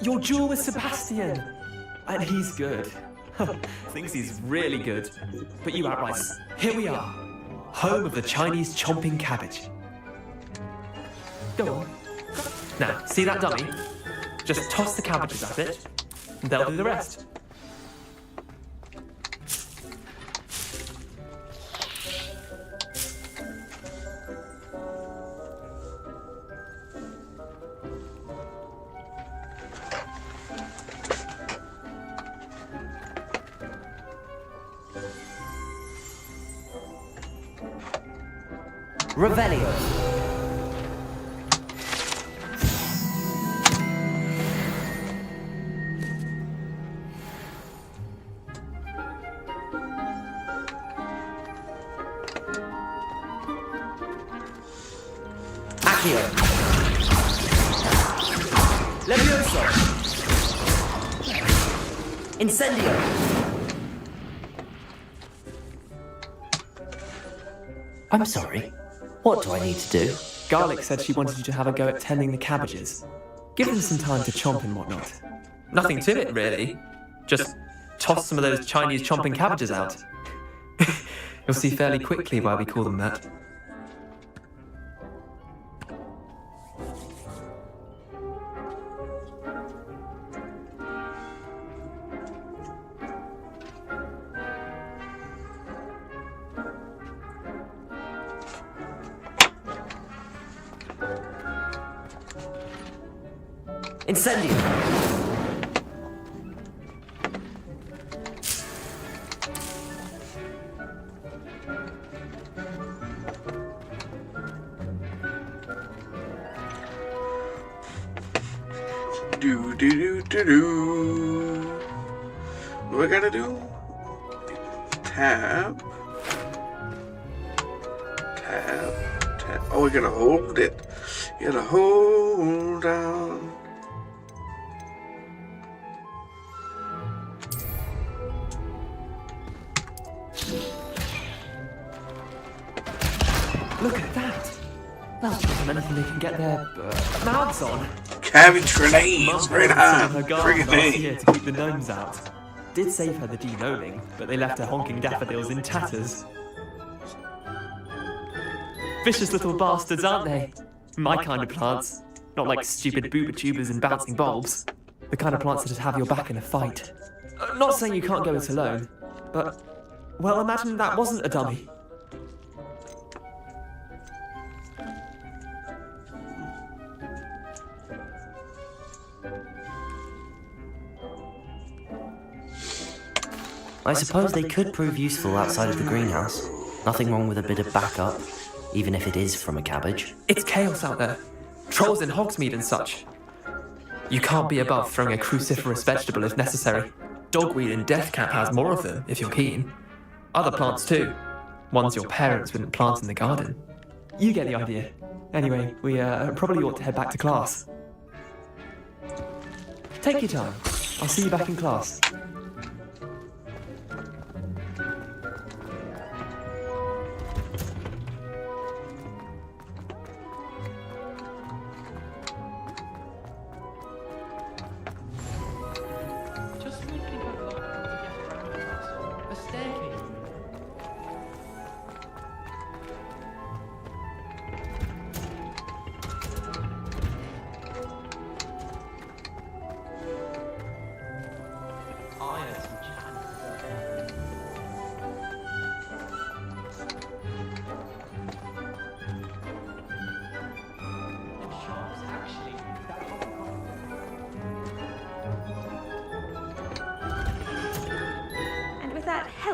Your duel with Sebastian! And he's good. Thinks he's really good. But you outright. Here we are. Home of the Chinese chomping cabbage. Go on. Now, see that dummy? Just toss the cabbages at it, and they'll do the rest. Revelio. Accio. Levioso. Incendio. I'm sorry. What do I need to do? Garlic said she wanted you to have a go at tending the cabbages. Give them some time to chomp and whatnot. Nothing to it, really. Just toss some of those Chinese chomping cabbages out. You'll see fairly quickly why we call them that. Incendio. Do. What do I gotta do? Tab. Oh, I gotta hold it. You gotta hold down. Look at that! That's not anything they can get their mouths on. Cabbage grenades, right on. Her garden last year to keep the gnomes out. Did save her the de-gnoming, but they left her honking daffodils in tatters. Vicious little bastards, aren't they? My kind of plants. Not like stupid booba tubers and bouncing bulbs. The kind of plants that'd have your back in a fight. Not saying you can't go it alone, but... well, imagine that wasn't a dummy. I suppose they could prove useful outside of the greenhouse. Nothing wrong with a bit of backup, even if it is from a cabbage. It's chaos out there. Trolls in Hogsmeade and such. You can't be above throwing a cruciferous vegetable if necessary. Dogweed and Deathcat has more of them, if you're keen. Other plants too. Ones your parents wouldn't plant in the garden. You get the idea. Anyway, we probably ought to head back to class. Take your time. I'll see you back in class.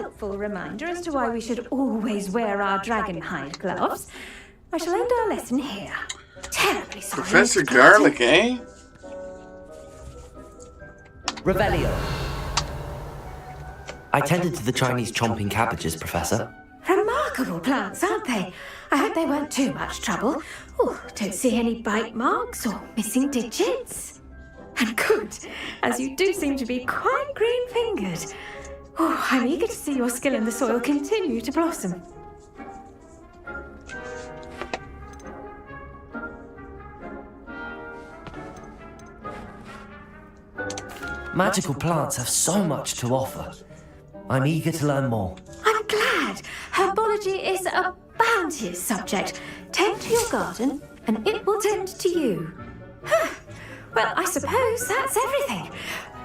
helpful reminder as to why we should always wear our dragon hide gloves, I shall end our lesson here. Terribly sorry. Professor Garlic, eh? Revelio. I tended to the Chinese chomping cabbages, Professor. Remarkable plants, aren't they? I hope they weren't too much trouble. Oh, don't see any bite marks or missing digits. And good, as you do seem to be quite green-fingered. Oh, I'm eager to see your skill in the soil continue to blossom. Magical plants have so much to offer. I'm eager to learn more. I'm glad. Herbology is a bounteous subject. Tend to your garden, and it will tend to you. Well, I suppose that's everything.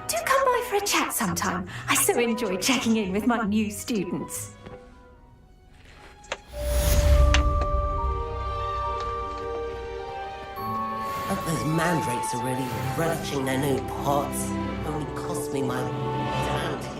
Do come by for a chat sometime. I so enjoy checking in with my new students. Those mandrakes are really relishing their new pots. Only cost me my damned hearing.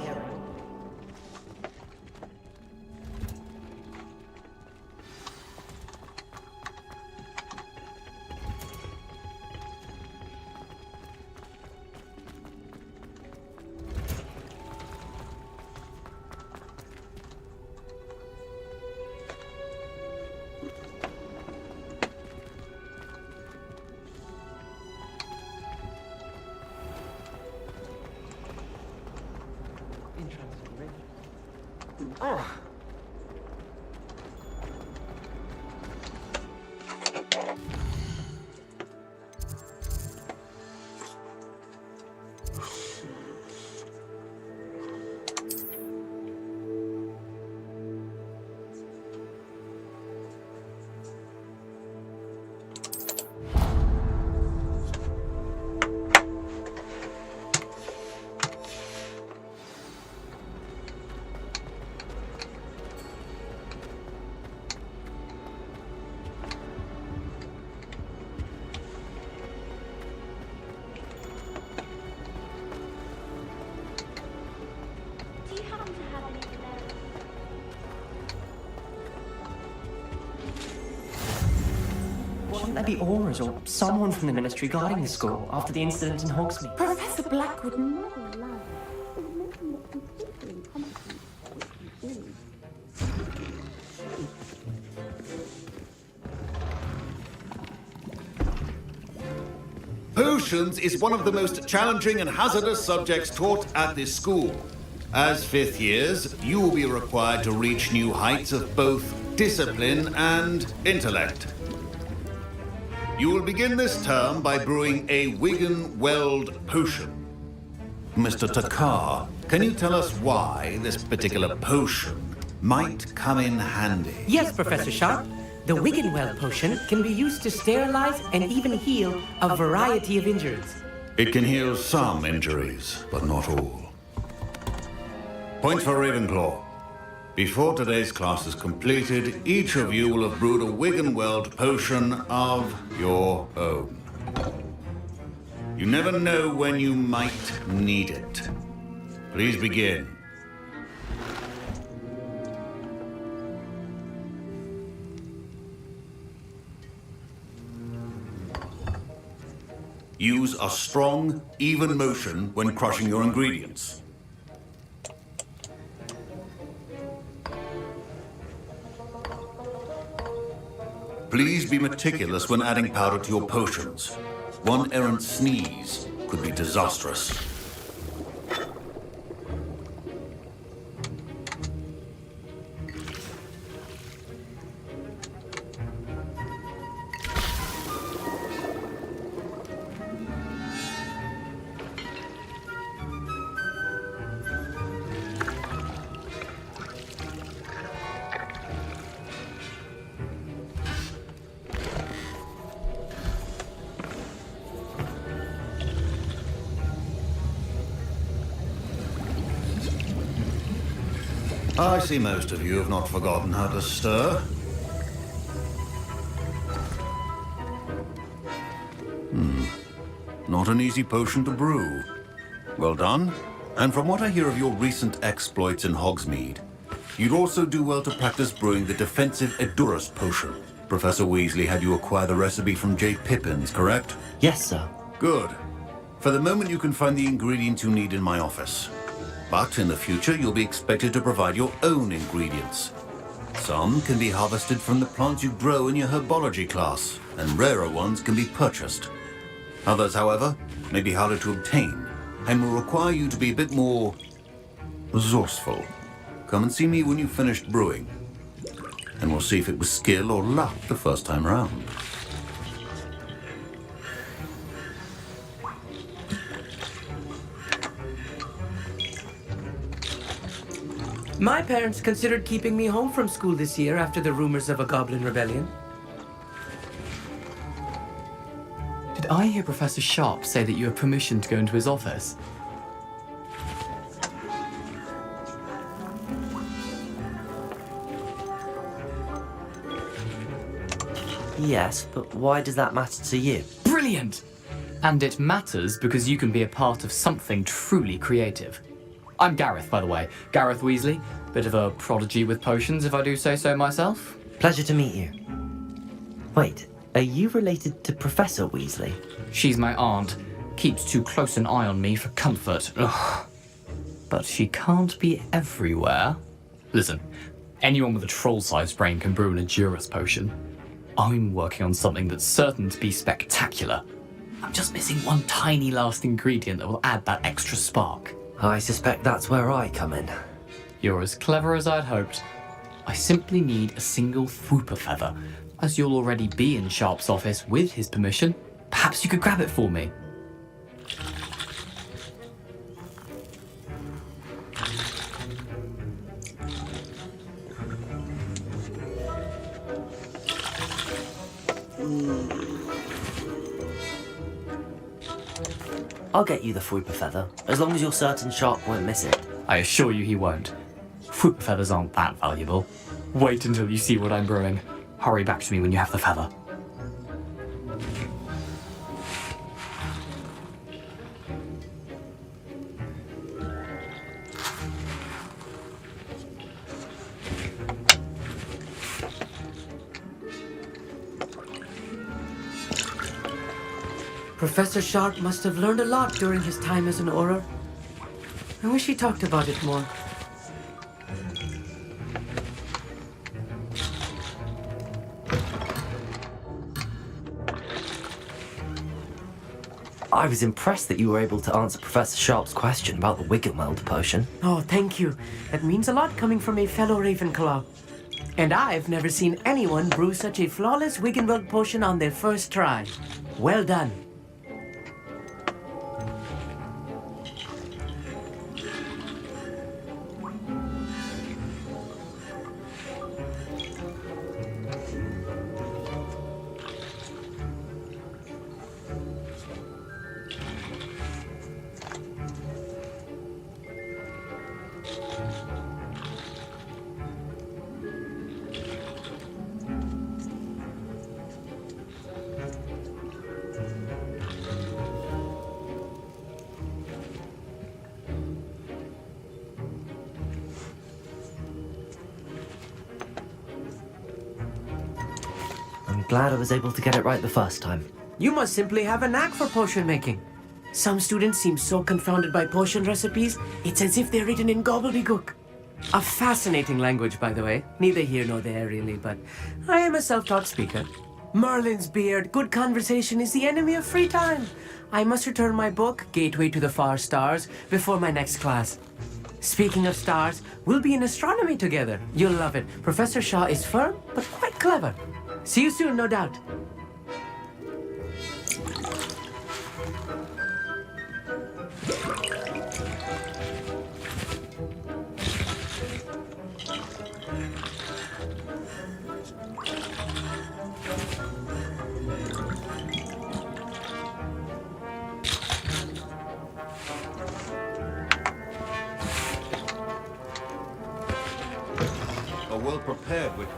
Shouldn't there be auras or someone from the ministry guarding the school after the incident in Hogsmeade? Professor Black would never allow Potions is one of the most challenging and hazardous subjects taught at this school. As fifth years, you will be required to reach new heights of both discipline and intellect. You will begin this term by brewing a Wigan-Weld potion. Mr. Takar, can you tell us why this particular potion might come in handy? Yes, Professor Sharp. The Wiggenweld potion can be used to sterilize and even heal a variety of injuries. It can heal some injuries, but not all. Point for Ravenclaw. Before today's class is completed, each of you will have brewed a Wiggenweld potion of your own. You never know when you might need it. Please begin. Use a strong, even motion when crushing your ingredients. Please be meticulous when adding powder to your potions. One errant sneeze could be disastrous. I see most of you have not forgotten how to stir. Not an easy potion to brew. Well done. And from what I hear of your recent exploits in Hogsmeade, you'd also do well to practice brewing the defensive Edurus potion. Professor Weasley had you acquire the recipe from J. Pippins, correct? Yes, sir. Good. For the moment, you can find the ingredients you need in my office. But in the future, you'll be expected to provide your own ingredients. Some can be harvested from the plants you grow in your herbology class, and rarer ones can be purchased. Others, however, may be harder to obtain, and will require you to be a bit more resourceful. Come and see me when you've finished brewing, and we'll see if it was skill or luck the first time round. My parents considered keeping me home from school this year after the rumors of a goblin rebellion. Did I hear Professor Sharp say that you have permission to go into his office? Yes, but why does that matter to you? Brilliant! And it matters because you can be a part of something truly creative. I'm Gareth, by the way. Gareth Weasley. Bit of a prodigy with potions, if I do say so myself. Pleasure to meet you. Wait, are you related to Professor Weasley? She's my aunt. Keeps too close an eye on me for comfort. Ugh. But she can't be everywhere. Listen, anyone with a troll-sized brain can brew an Edurus potion. I'm working on something that's certain to be spectacular. I'm just missing one tiny last ingredient that will add that extra spark. I suspect that's where I come in. You're as clever as I'd hoped. I simply need a single Fwooper feather. As you'll already be in Sharp's office with his permission, perhaps you could grab it for me. I'll get you the Fwooper feather, as long as you're certain Sharp won't miss it. I assure you he won't. Fwooper feathers aren't that valuable. Wait until you see what I'm brewing. Hurry back to me when you have the feather. Professor Sharp must have learned a lot during his time as an Auror. I wish he talked about it more. I was impressed that you were able to answer Professor Sharp's question about the Wiggenweld potion. Oh, thank you. That means a lot coming from a fellow Ravenclaw. And I've never seen anyone brew such a flawless Wiggenweld potion on their first try. Well done. I'm glad I was able to get it right the first time. You must simply have a knack for potion making. Some students seem so confounded by potion recipes, it's as if they're written in gobbledygook. A fascinating language, by the way. Neither here nor there, really, but I am a self-taught speaker. Merlin's beard, good conversation is the enemy of free time. I must return my book, Gateway to the Far Stars, before my next class. Speaking of stars, we'll be in astronomy together. You'll love it. Professor Shaw is firm, but quite clever. See you soon, no doubt. Are well prepared with...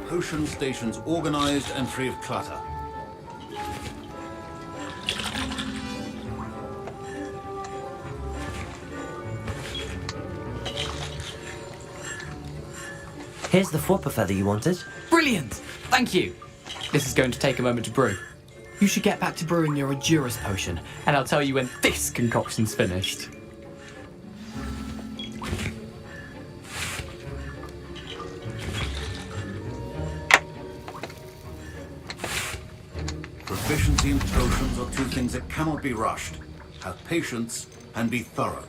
potion stations organized and free of clutter. Here's the whopper feather you wanted. Brilliant! Thank you! This is going to take a moment to brew. You should get back to brewing your Endurance potion, and I'll tell you when this concoction's finished. Proficiency in potions are two things that cannot be rushed. Have patience and be thorough.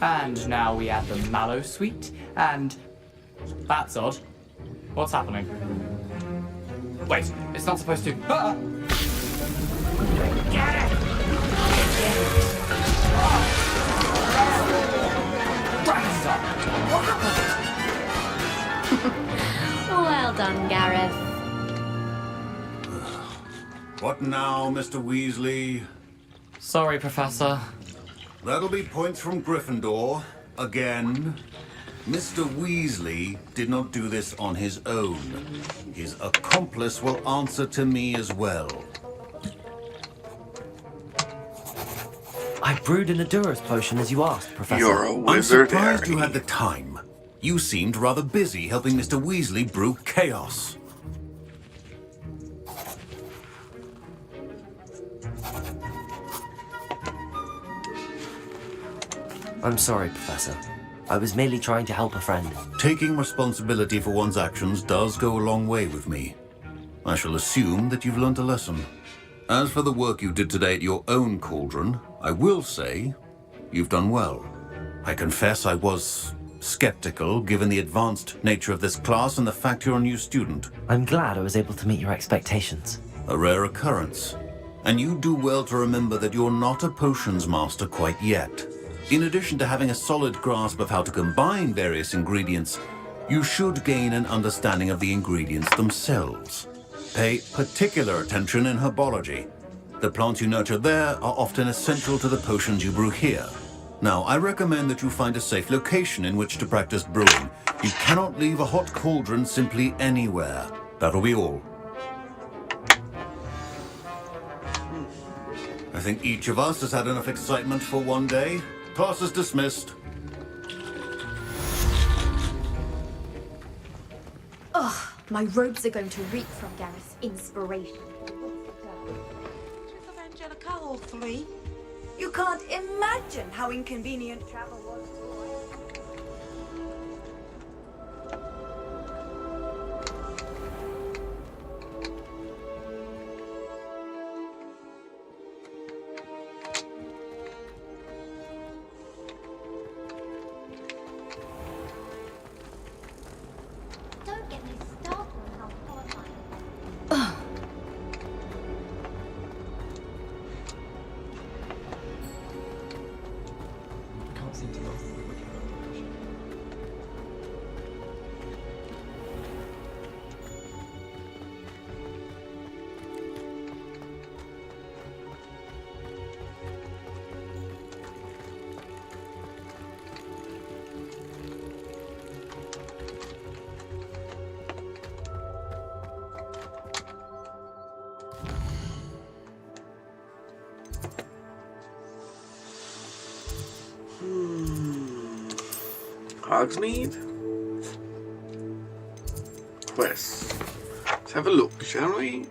And now we add the mallow sweet, and... That's odd. What's happening? Wait, it's not supposed to... Ah! What happened? Well done, Gareth. What now, Mr. Weasley? Sorry, Professor. That'll be points from Gryffindor. Again. Mr. Weasley did not do this on his own. His accomplice will answer to me as well. I brewed an Endurance potion as you asked, Professor. You're a I'm wizard, surprised you Harry. had the time. You seemed rather busy helping Mr. Weasley brew chaos. I'm sorry, Professor. I was merely trying to help a friend. Taking responsibility for one's actions does go a long way with me. I shall assume that you've learnt a lesson. As for the work you did today at your own cauldron, I will say you've done well. I confess I was skeptical given the advanced nature of this class and the fact you're a new student. I'm glad I was able to meet your expectations. A rare occurrence. And you do well to remember that you're not a potions master quite yet. In addition to having a solid grasp of how to combine various ingredients, you should gain an understanding of the ingredients themselves. Pay particular attention in herbology. The plants you nurture there are often essential to the potions you brew here. Now, I recommend that you find a safe location in which to practice brewing. You cannot leave a hot cauldron simply anywhere. That'll be all. I think each of us has had enough excitement for one day. Class is dismissed. Ugh, my robes are going to reek from Gareth's inspiration. Of Angelica, all three. You can't imagine how inconvenient travel was. Don't get me started on how horrifying. Can't seem to last. Hogsmeade? Quest. Let's have a look, shall we?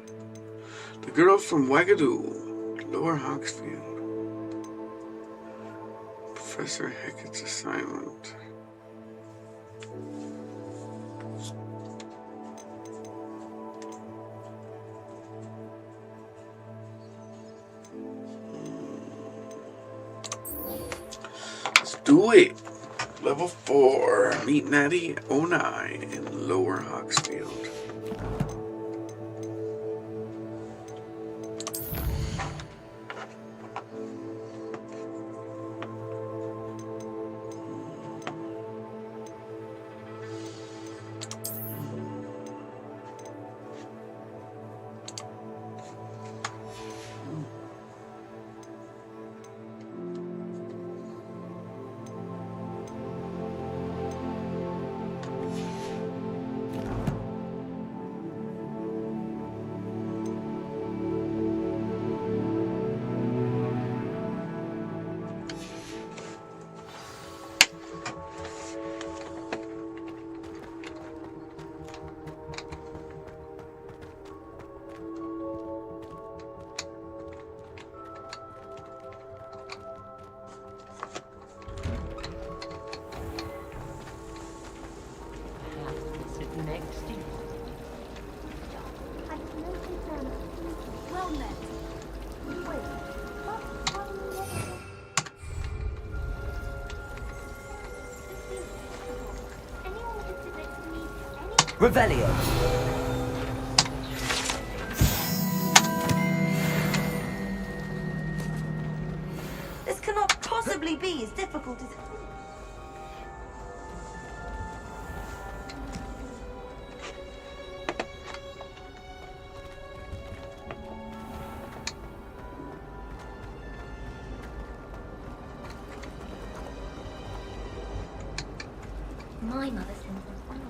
The girl from Wagadoo, Lower Hogsfield. Professor Hecat's assignment. Let's do it. Level 4. Meet Natty Onai in Lower Hogsfield. Revelio. This cannot possibly be as difficult as... My mother sends them on.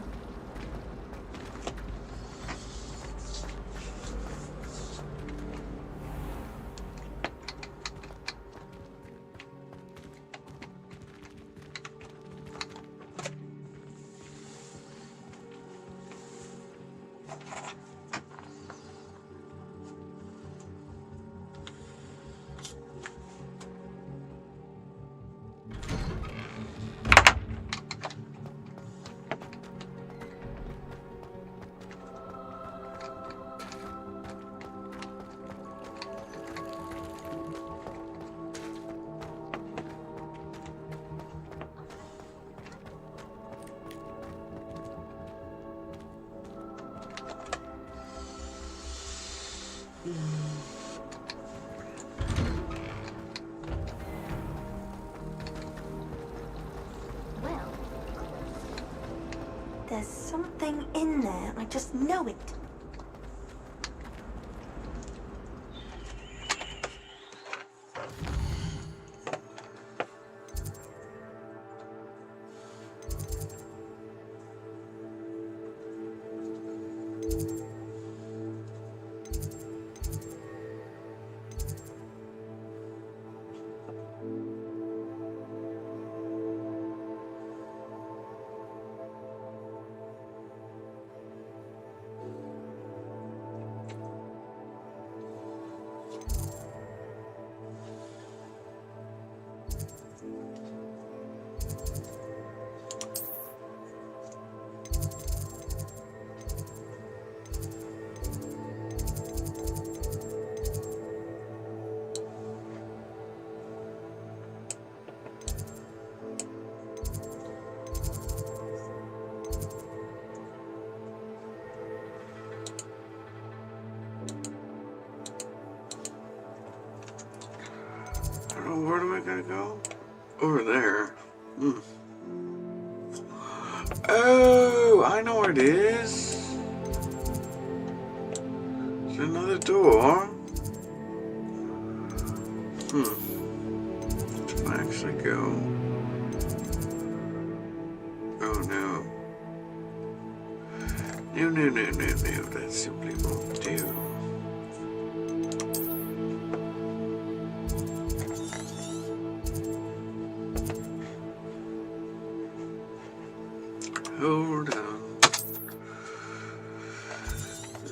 Well, there's something in there. I just know it. Where am I gonna go? Over there. Hmm. Oh, I know where it is. There's another door. Can I actually go? Oh no. No, that simply won't do.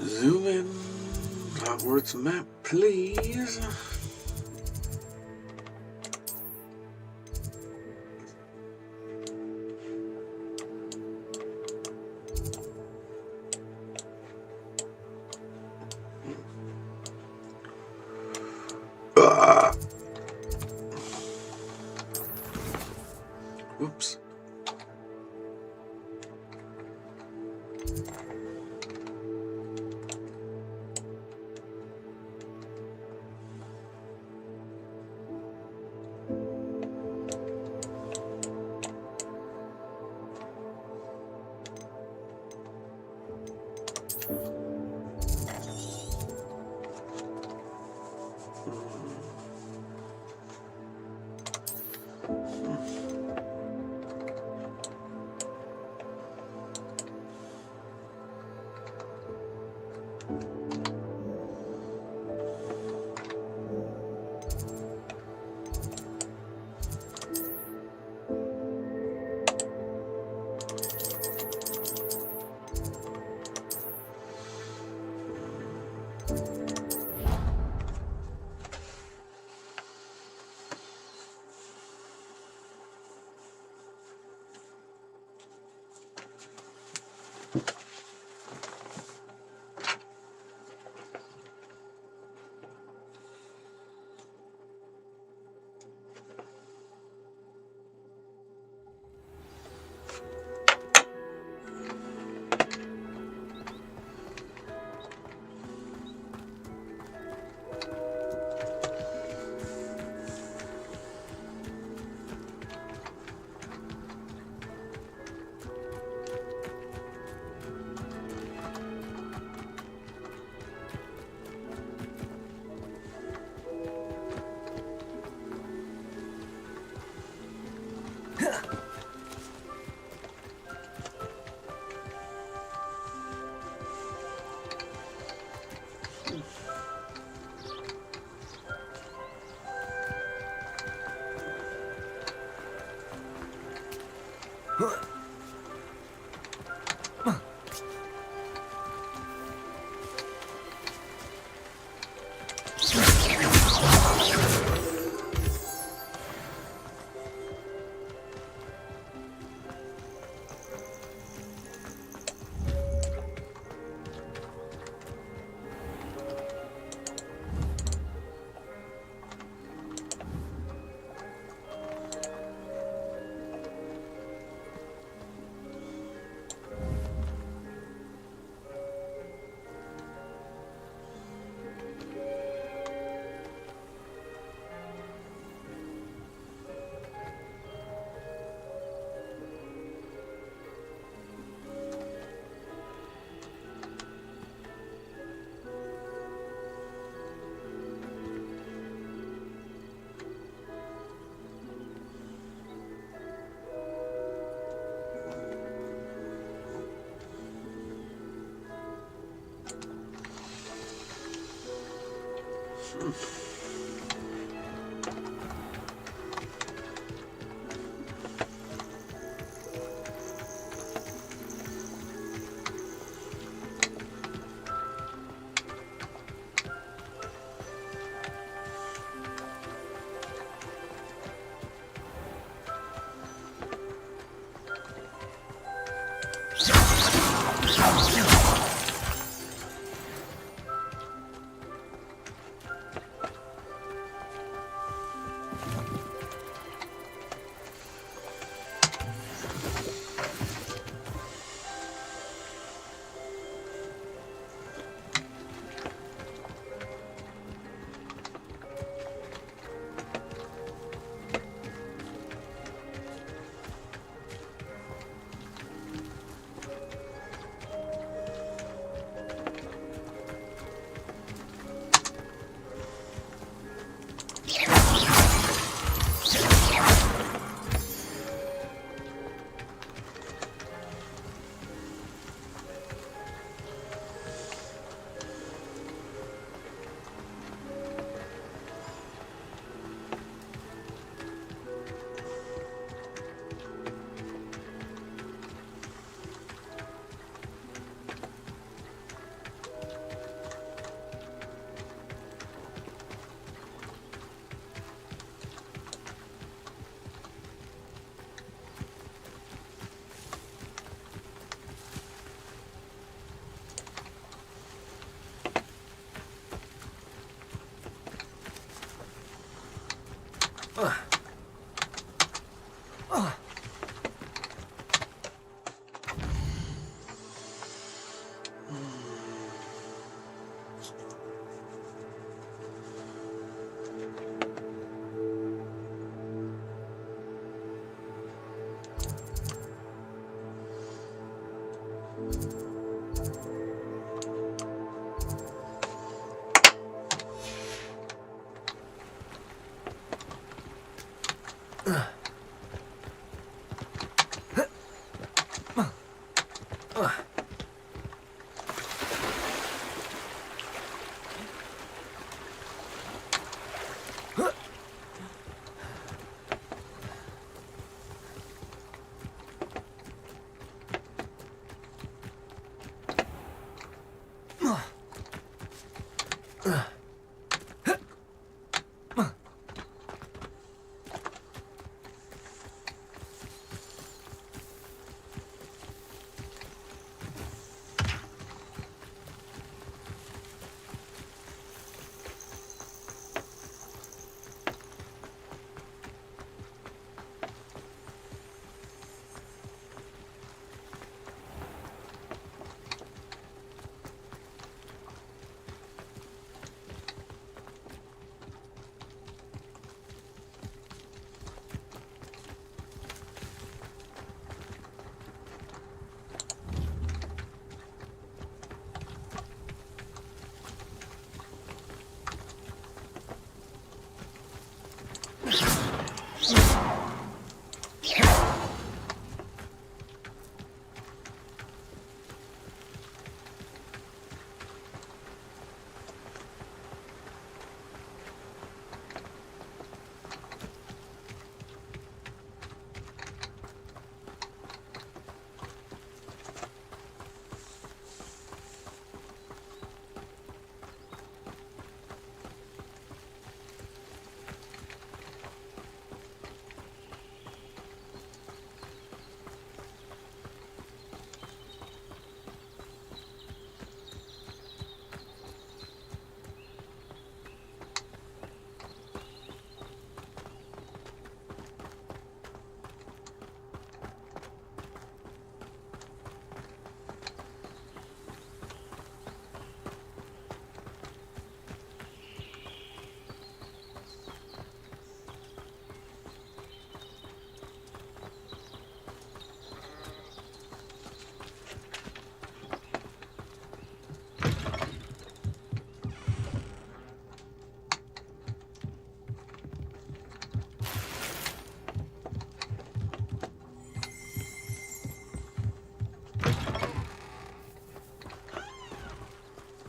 Zoom in. Hogwarts map, please. Whoops.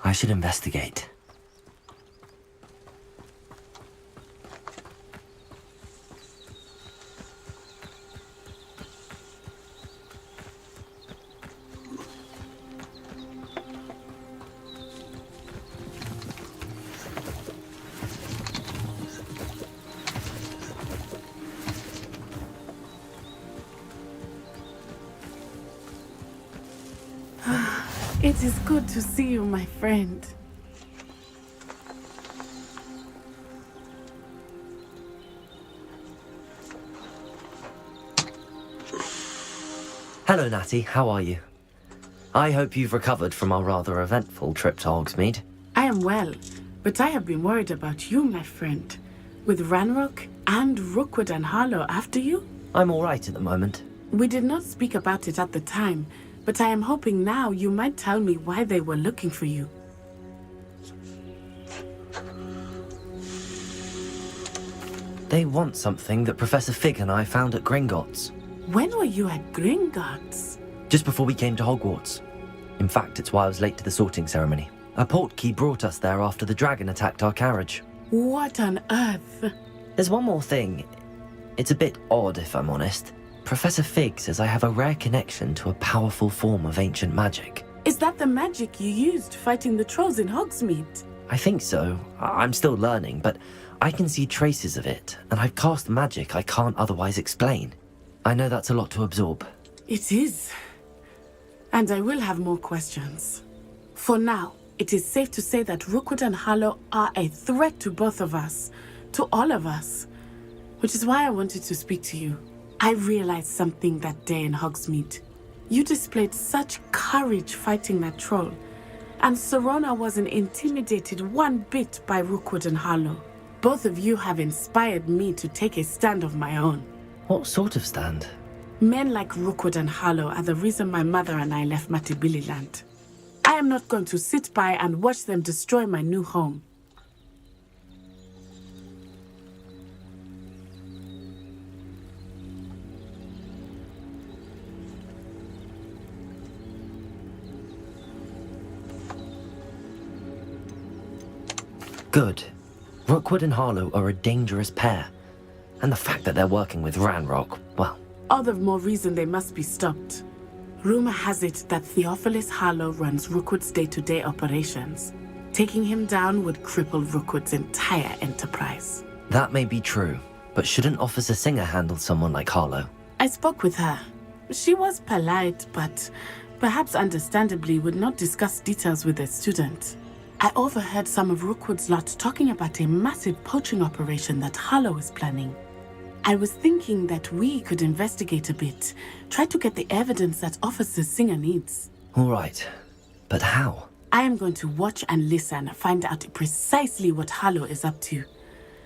I should investigate. It is good to see you, my friend. Hello, Natty. How are you? I hope you've recovered from our rather eventful trip to Hogsmeade. I am well, but I have been worried about you, my friend. With Ranrock and Rookwood and Harlow after you? I'm all right at the moment. We did not speak about it at the time, but I am hoping now you might tell me why they were looking for you. They want something that Professor Fig and I found at Gringotts. When were you at Gringotts? Just before we came to Hogwarts. In fact, it's why I was late to the sorting ceremony. A portkey brought us there after the dragon attacked our carriage. What on earth? There's one more thing. It's a bit odd, if I'm honest. Professor Fig says I have a rare connection to a powerful form of ancient magic. Is that the magic you used fighting the trolls in Hogsmeade? I think so. I'm still learning, but I can see traces of it, and I've cast magic I can't otherwise explain. I know that's a lot to absorb. It is. And I will have more questions. For now, it is safe to say that Rookwood and Harlow are a threat to both of us, to all of us. Which is why I wanted to speak to you. I realized something that day in Hogsmeade. You displayed such courage fighting that troll, And Serona wasn't intimidated one bit by Rookwood and Harlow. Both of you have inspired me to take a stand of my own. What sort of stand? Men like Rookwood and Harlow are the reason my mother and I left Matibili land. I am not going to sit by and watch them destroy my new home. Good. Rookwood and Harlow are a dangerous pair. And the fact that they're working with Ranrock, well... All the more reason they must be stopped. Rumor has it that Theophilus Harlow runs Rookwood's day-to-day operations. Taking him down would cripple Rookwood's entire enterprise. That may be true, but shouldn't Officer Singer handle someone like Harlow? I spoke with her. She was polite, but perhaps understandably would not discuss details with a student. I overheard some of Rookwood's lot talking about a massive poaching operation that Harlow is planning. I was thinking that we could investigate a bit, try to get the evidence that Officer Singer needs. All right, but how? I am going to watch and listen, find out precisely what Harlow is up to.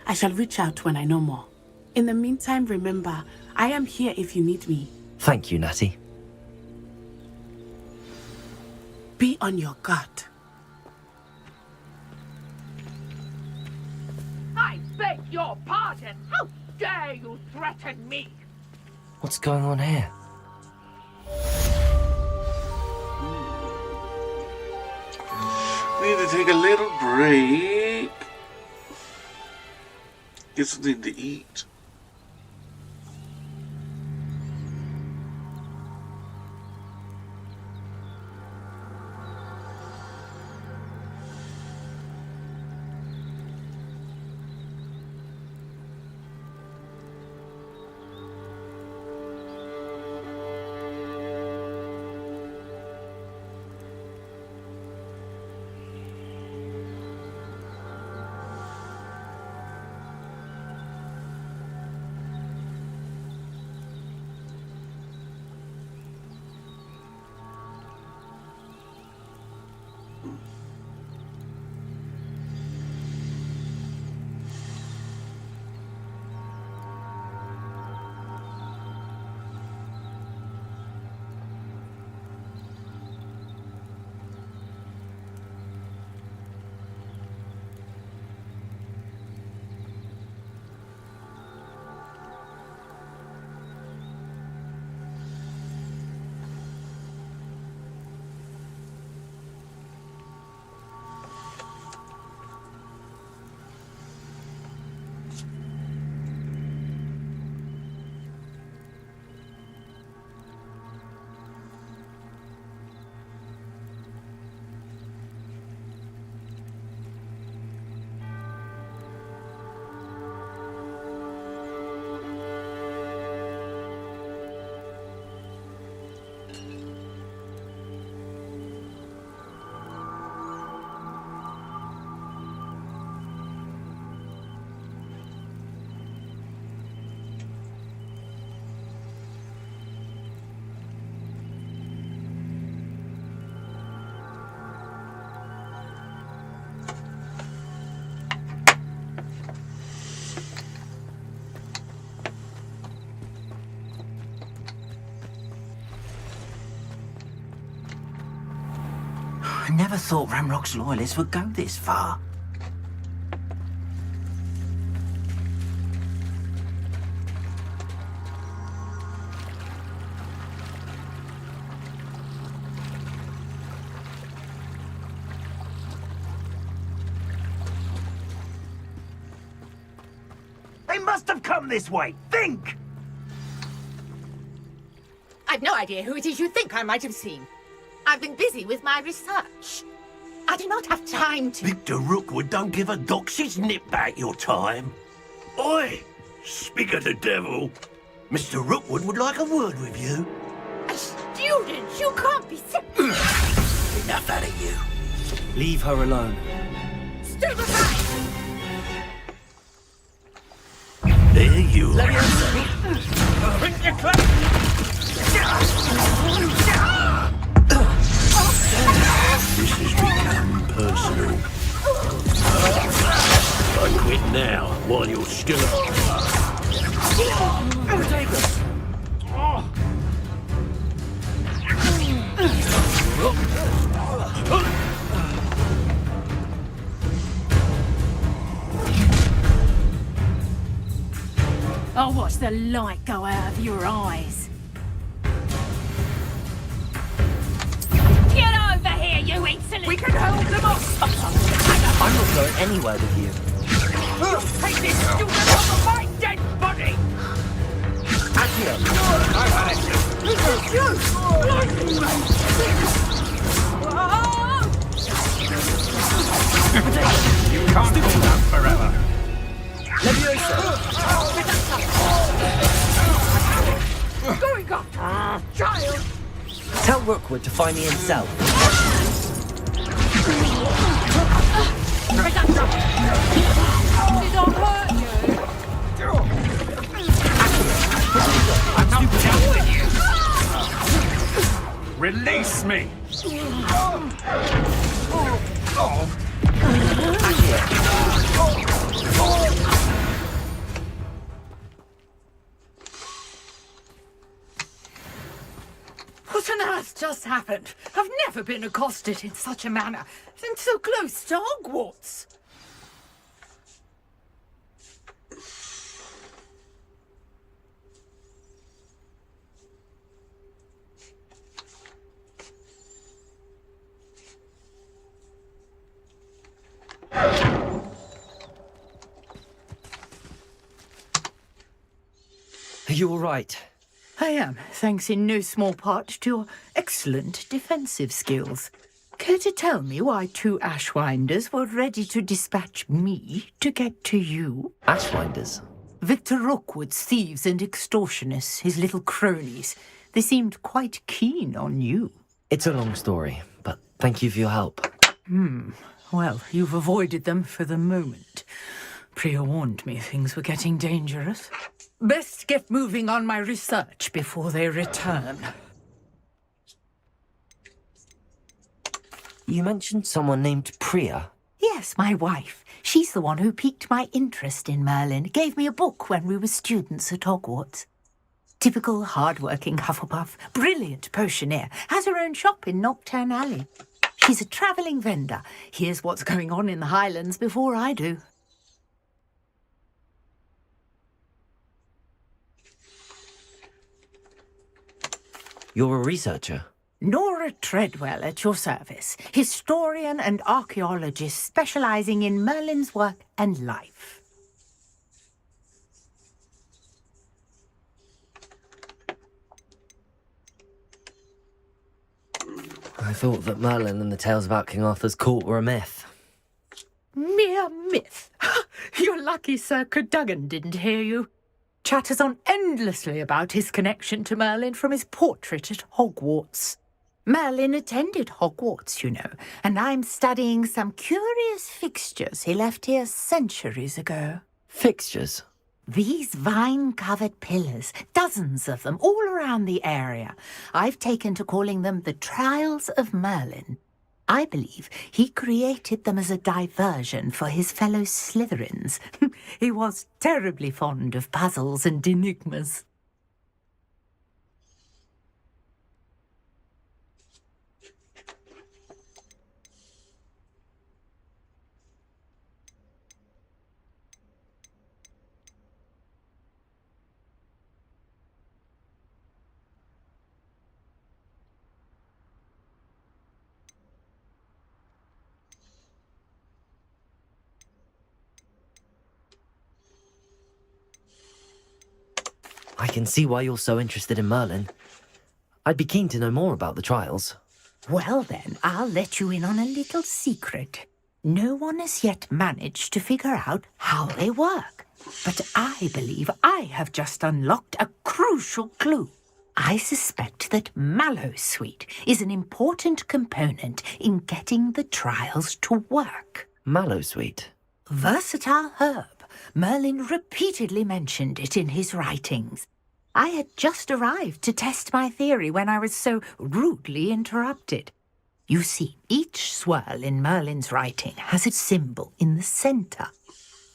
I shall reach out when I know more. In the meantime, remember, I am here if you need me. Thank you, Natty. Be on your guard. I beg your pardon. How dare you threaten me? What's going on here? We need to take a little break. Get something to eat. I never thought Ramrock's loyalists would go this far. They must have come this way. Think! I've no idea who it is you think I might have seen. I've been busy with my research. I do not have time to... Victor Rookwood don't give a doxy's nip back your time. Oi! Speak of the devil. Mr. Rookwood would like a word with you. A student? You can't be sick. Enough out of you. Leave her alone. Stupefy! There you are. Bring your club! This is becoming I quit now, while you're still... I'll watch the light go out of your eyes. Get over here, you insolent! We can hold them off! I'm not going anywhere with you. Take this stupid off of my dead body! Accio! I've had it! This is you! You can't do that forever. Leviosa! Going up! Child! Tell Rookwood to find me himself. Did I hurt you? I'm not done with you. Release me. What on earth just happened? I've never been accosted in such a manner, and so close to Hogwarts. Are you all right? I am, thanks in no small part to your excellent defensive skills. Care to tell me why two Ashwinders were ready to dispatch me to get to you? Ashwinders? Victor Rookwood's thieves and extortionists, his little cronies. They seemed quite keen on you. It's a long story, but thank you for your help. Well, you've avoided them for the moment. Priya warned me things were getting dangerous. Best get moving on my research before they return. You mentioned someone named Priya. Yes, my wife. She's the one who piqued my interest in Merlin. Gave me a book when we were students at Hogwarts. Typical hard-working Hufflepuff. Brilliant potioneer. Has her own shop in Knockturn Alley. She's a travelling vendor. Hears what's going on in the Highlands before I do. You're a researcher? Nora Treadwell at your service. Historian and archaeologist specialising in Merlin's work and life. I thought that Merlin and the tales about King Arthur's court were a myth. Mere myth. You're lucky Sir Cadogan didn't hear you. Chatters on endlessly about his connection to Merlin from his portrait at Hogwarts. Merlin attended Hogwarts, you know, and I'm studying some curious fixtures he left here centuries ago. Fixtures? These vine-covered pillars, dozens of them, all around the area. I've taken to calling them the Trials of Merlin. I believe he created them as a diversion for his fellow Slytherins. He was terribly fond of puzzles and enigmas. I can see why you're so interested in Merlin. I'd be keen to know more about the trials. Well then, I'll let you in on a little secret. No one has yet managed to figure out how they work. But I believe I have just unlocked a crucial clue. I suspect that Mallowsweet is an important component in getting the trials to work. Mallowsweet? Versatile herb. Merlin repeatedly mentioned it in his writings. I had just arrived to test my theory when I was so rudely interrupted. You see, each swirl in Merlin's writing has a symbol in the centre.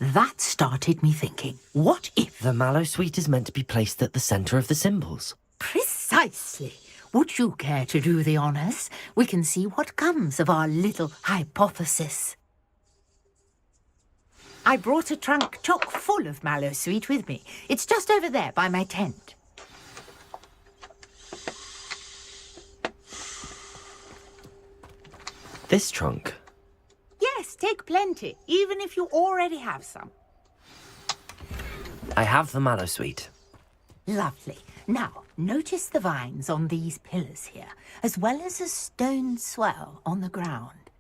That started me thinking, what if... The mallow sweet is meant to be placed at the centre of the symbols. Precisely. Would you care to do the honours? We can see what comes of our little hypothesis. I brought a trunk chock full of mallow sweet with me. It's just over there by my tent. This trunk? Yes, take plenty, even if you already have some. I have the mallow sweet. Lovely. Now, notice the vines on these pillars here, as well as a stone swell on the ground.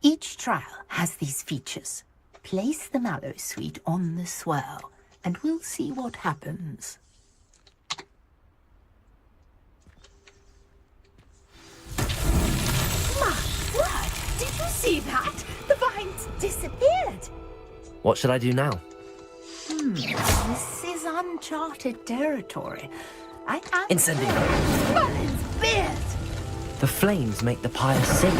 Each trial has these features. Place the mallow sweet on the swirl, and we'll see what happens. My word! Did you see that? The vines disappeared. What should I do now? This is uncharted territory. I am... Incendiary. Merlin's beard! The flames make the pyre sink.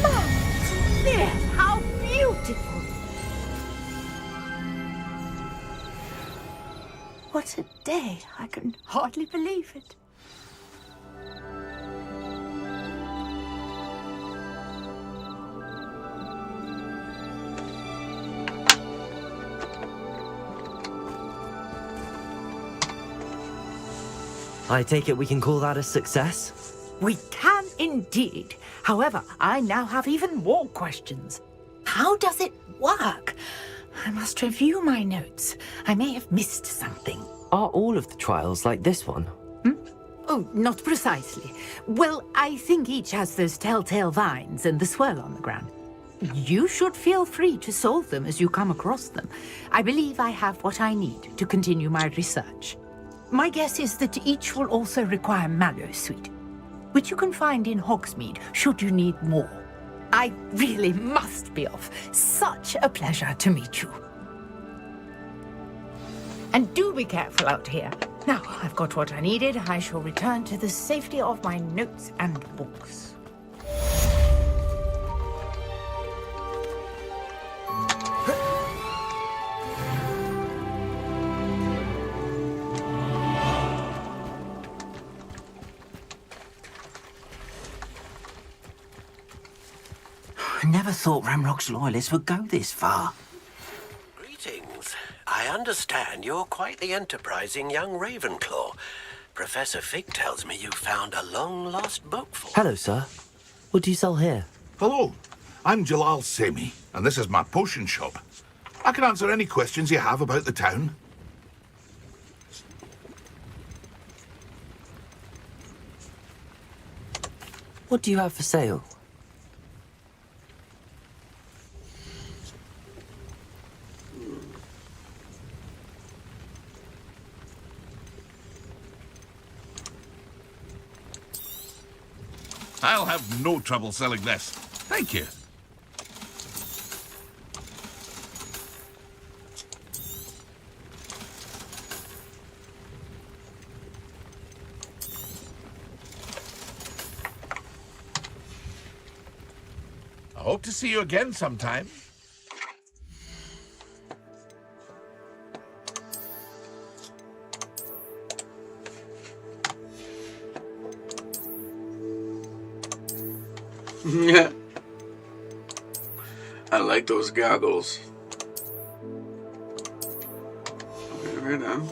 Merlin's beard! How beautiful! What a day! I can hardly believe it. I take it we can call that a success? We can indeed. However, I now have even more questions. How does it work? I must review my notes. I may have missed something. Are all of the trials like this one? Oh, not precisely. Well, I think each has those telltale vines and the swirl on the ground. You should feel free to solve them as you come across them. I believe I have what I need to continue my research. My guess is that each will also require mallow sweet, which you can find in Hogsmeade should you need more. I really must be off. Such a pleasure to meet you. And do be careful out here. Now, I've got what I needed. I shall return to the safety of my notes and books. I never thought Ramrock's loyalists would go this far. Greetings. I understand you're quite the enterprising young Ravenclaw. Professor Fig tells me you found a long-lost book for... Hello, sir. What do you sell here? Hello, I'm Jalal Semi, and this is my potion shop. I can answer any questions you have about the town. What do you have for sale? I'll have no trouble selling this. Thank you. I hope to see you again sometime. Yeah. I like those goggles. Okay, right on.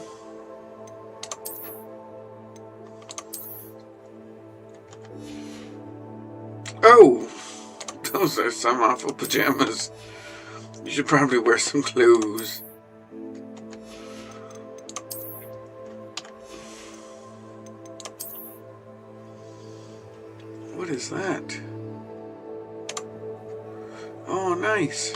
Oh! Those are some awful pajamas. You should probably wear some clothes. What is that? Oh, nice.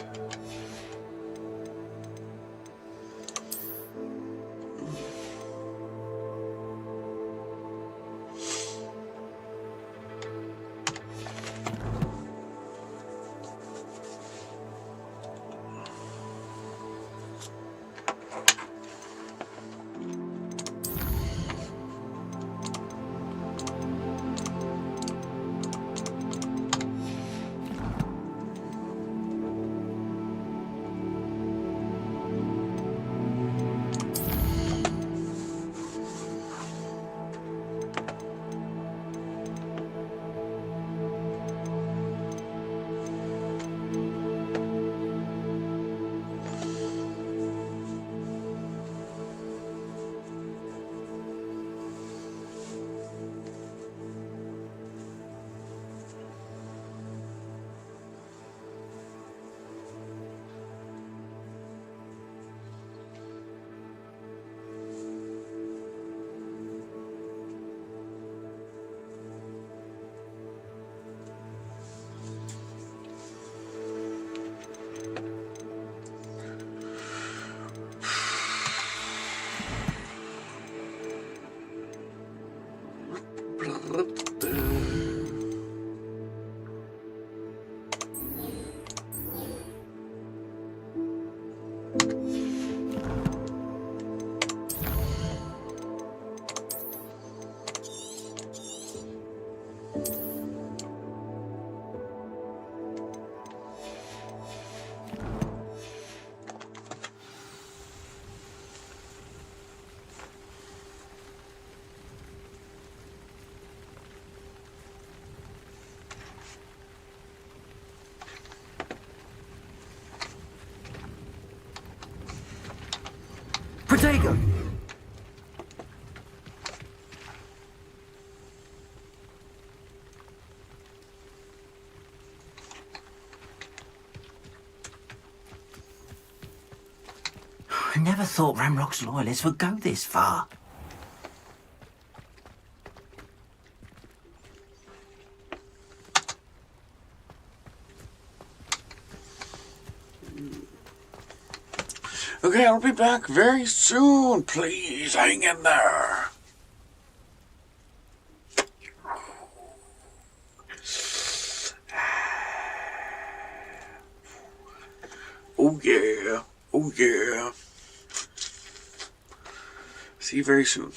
Protego! I never thought Ramrock's loyalists would go this far. Okay, I'll be back very soon. Please hang in there. Oh yeah. Oh yeah. See you very soon.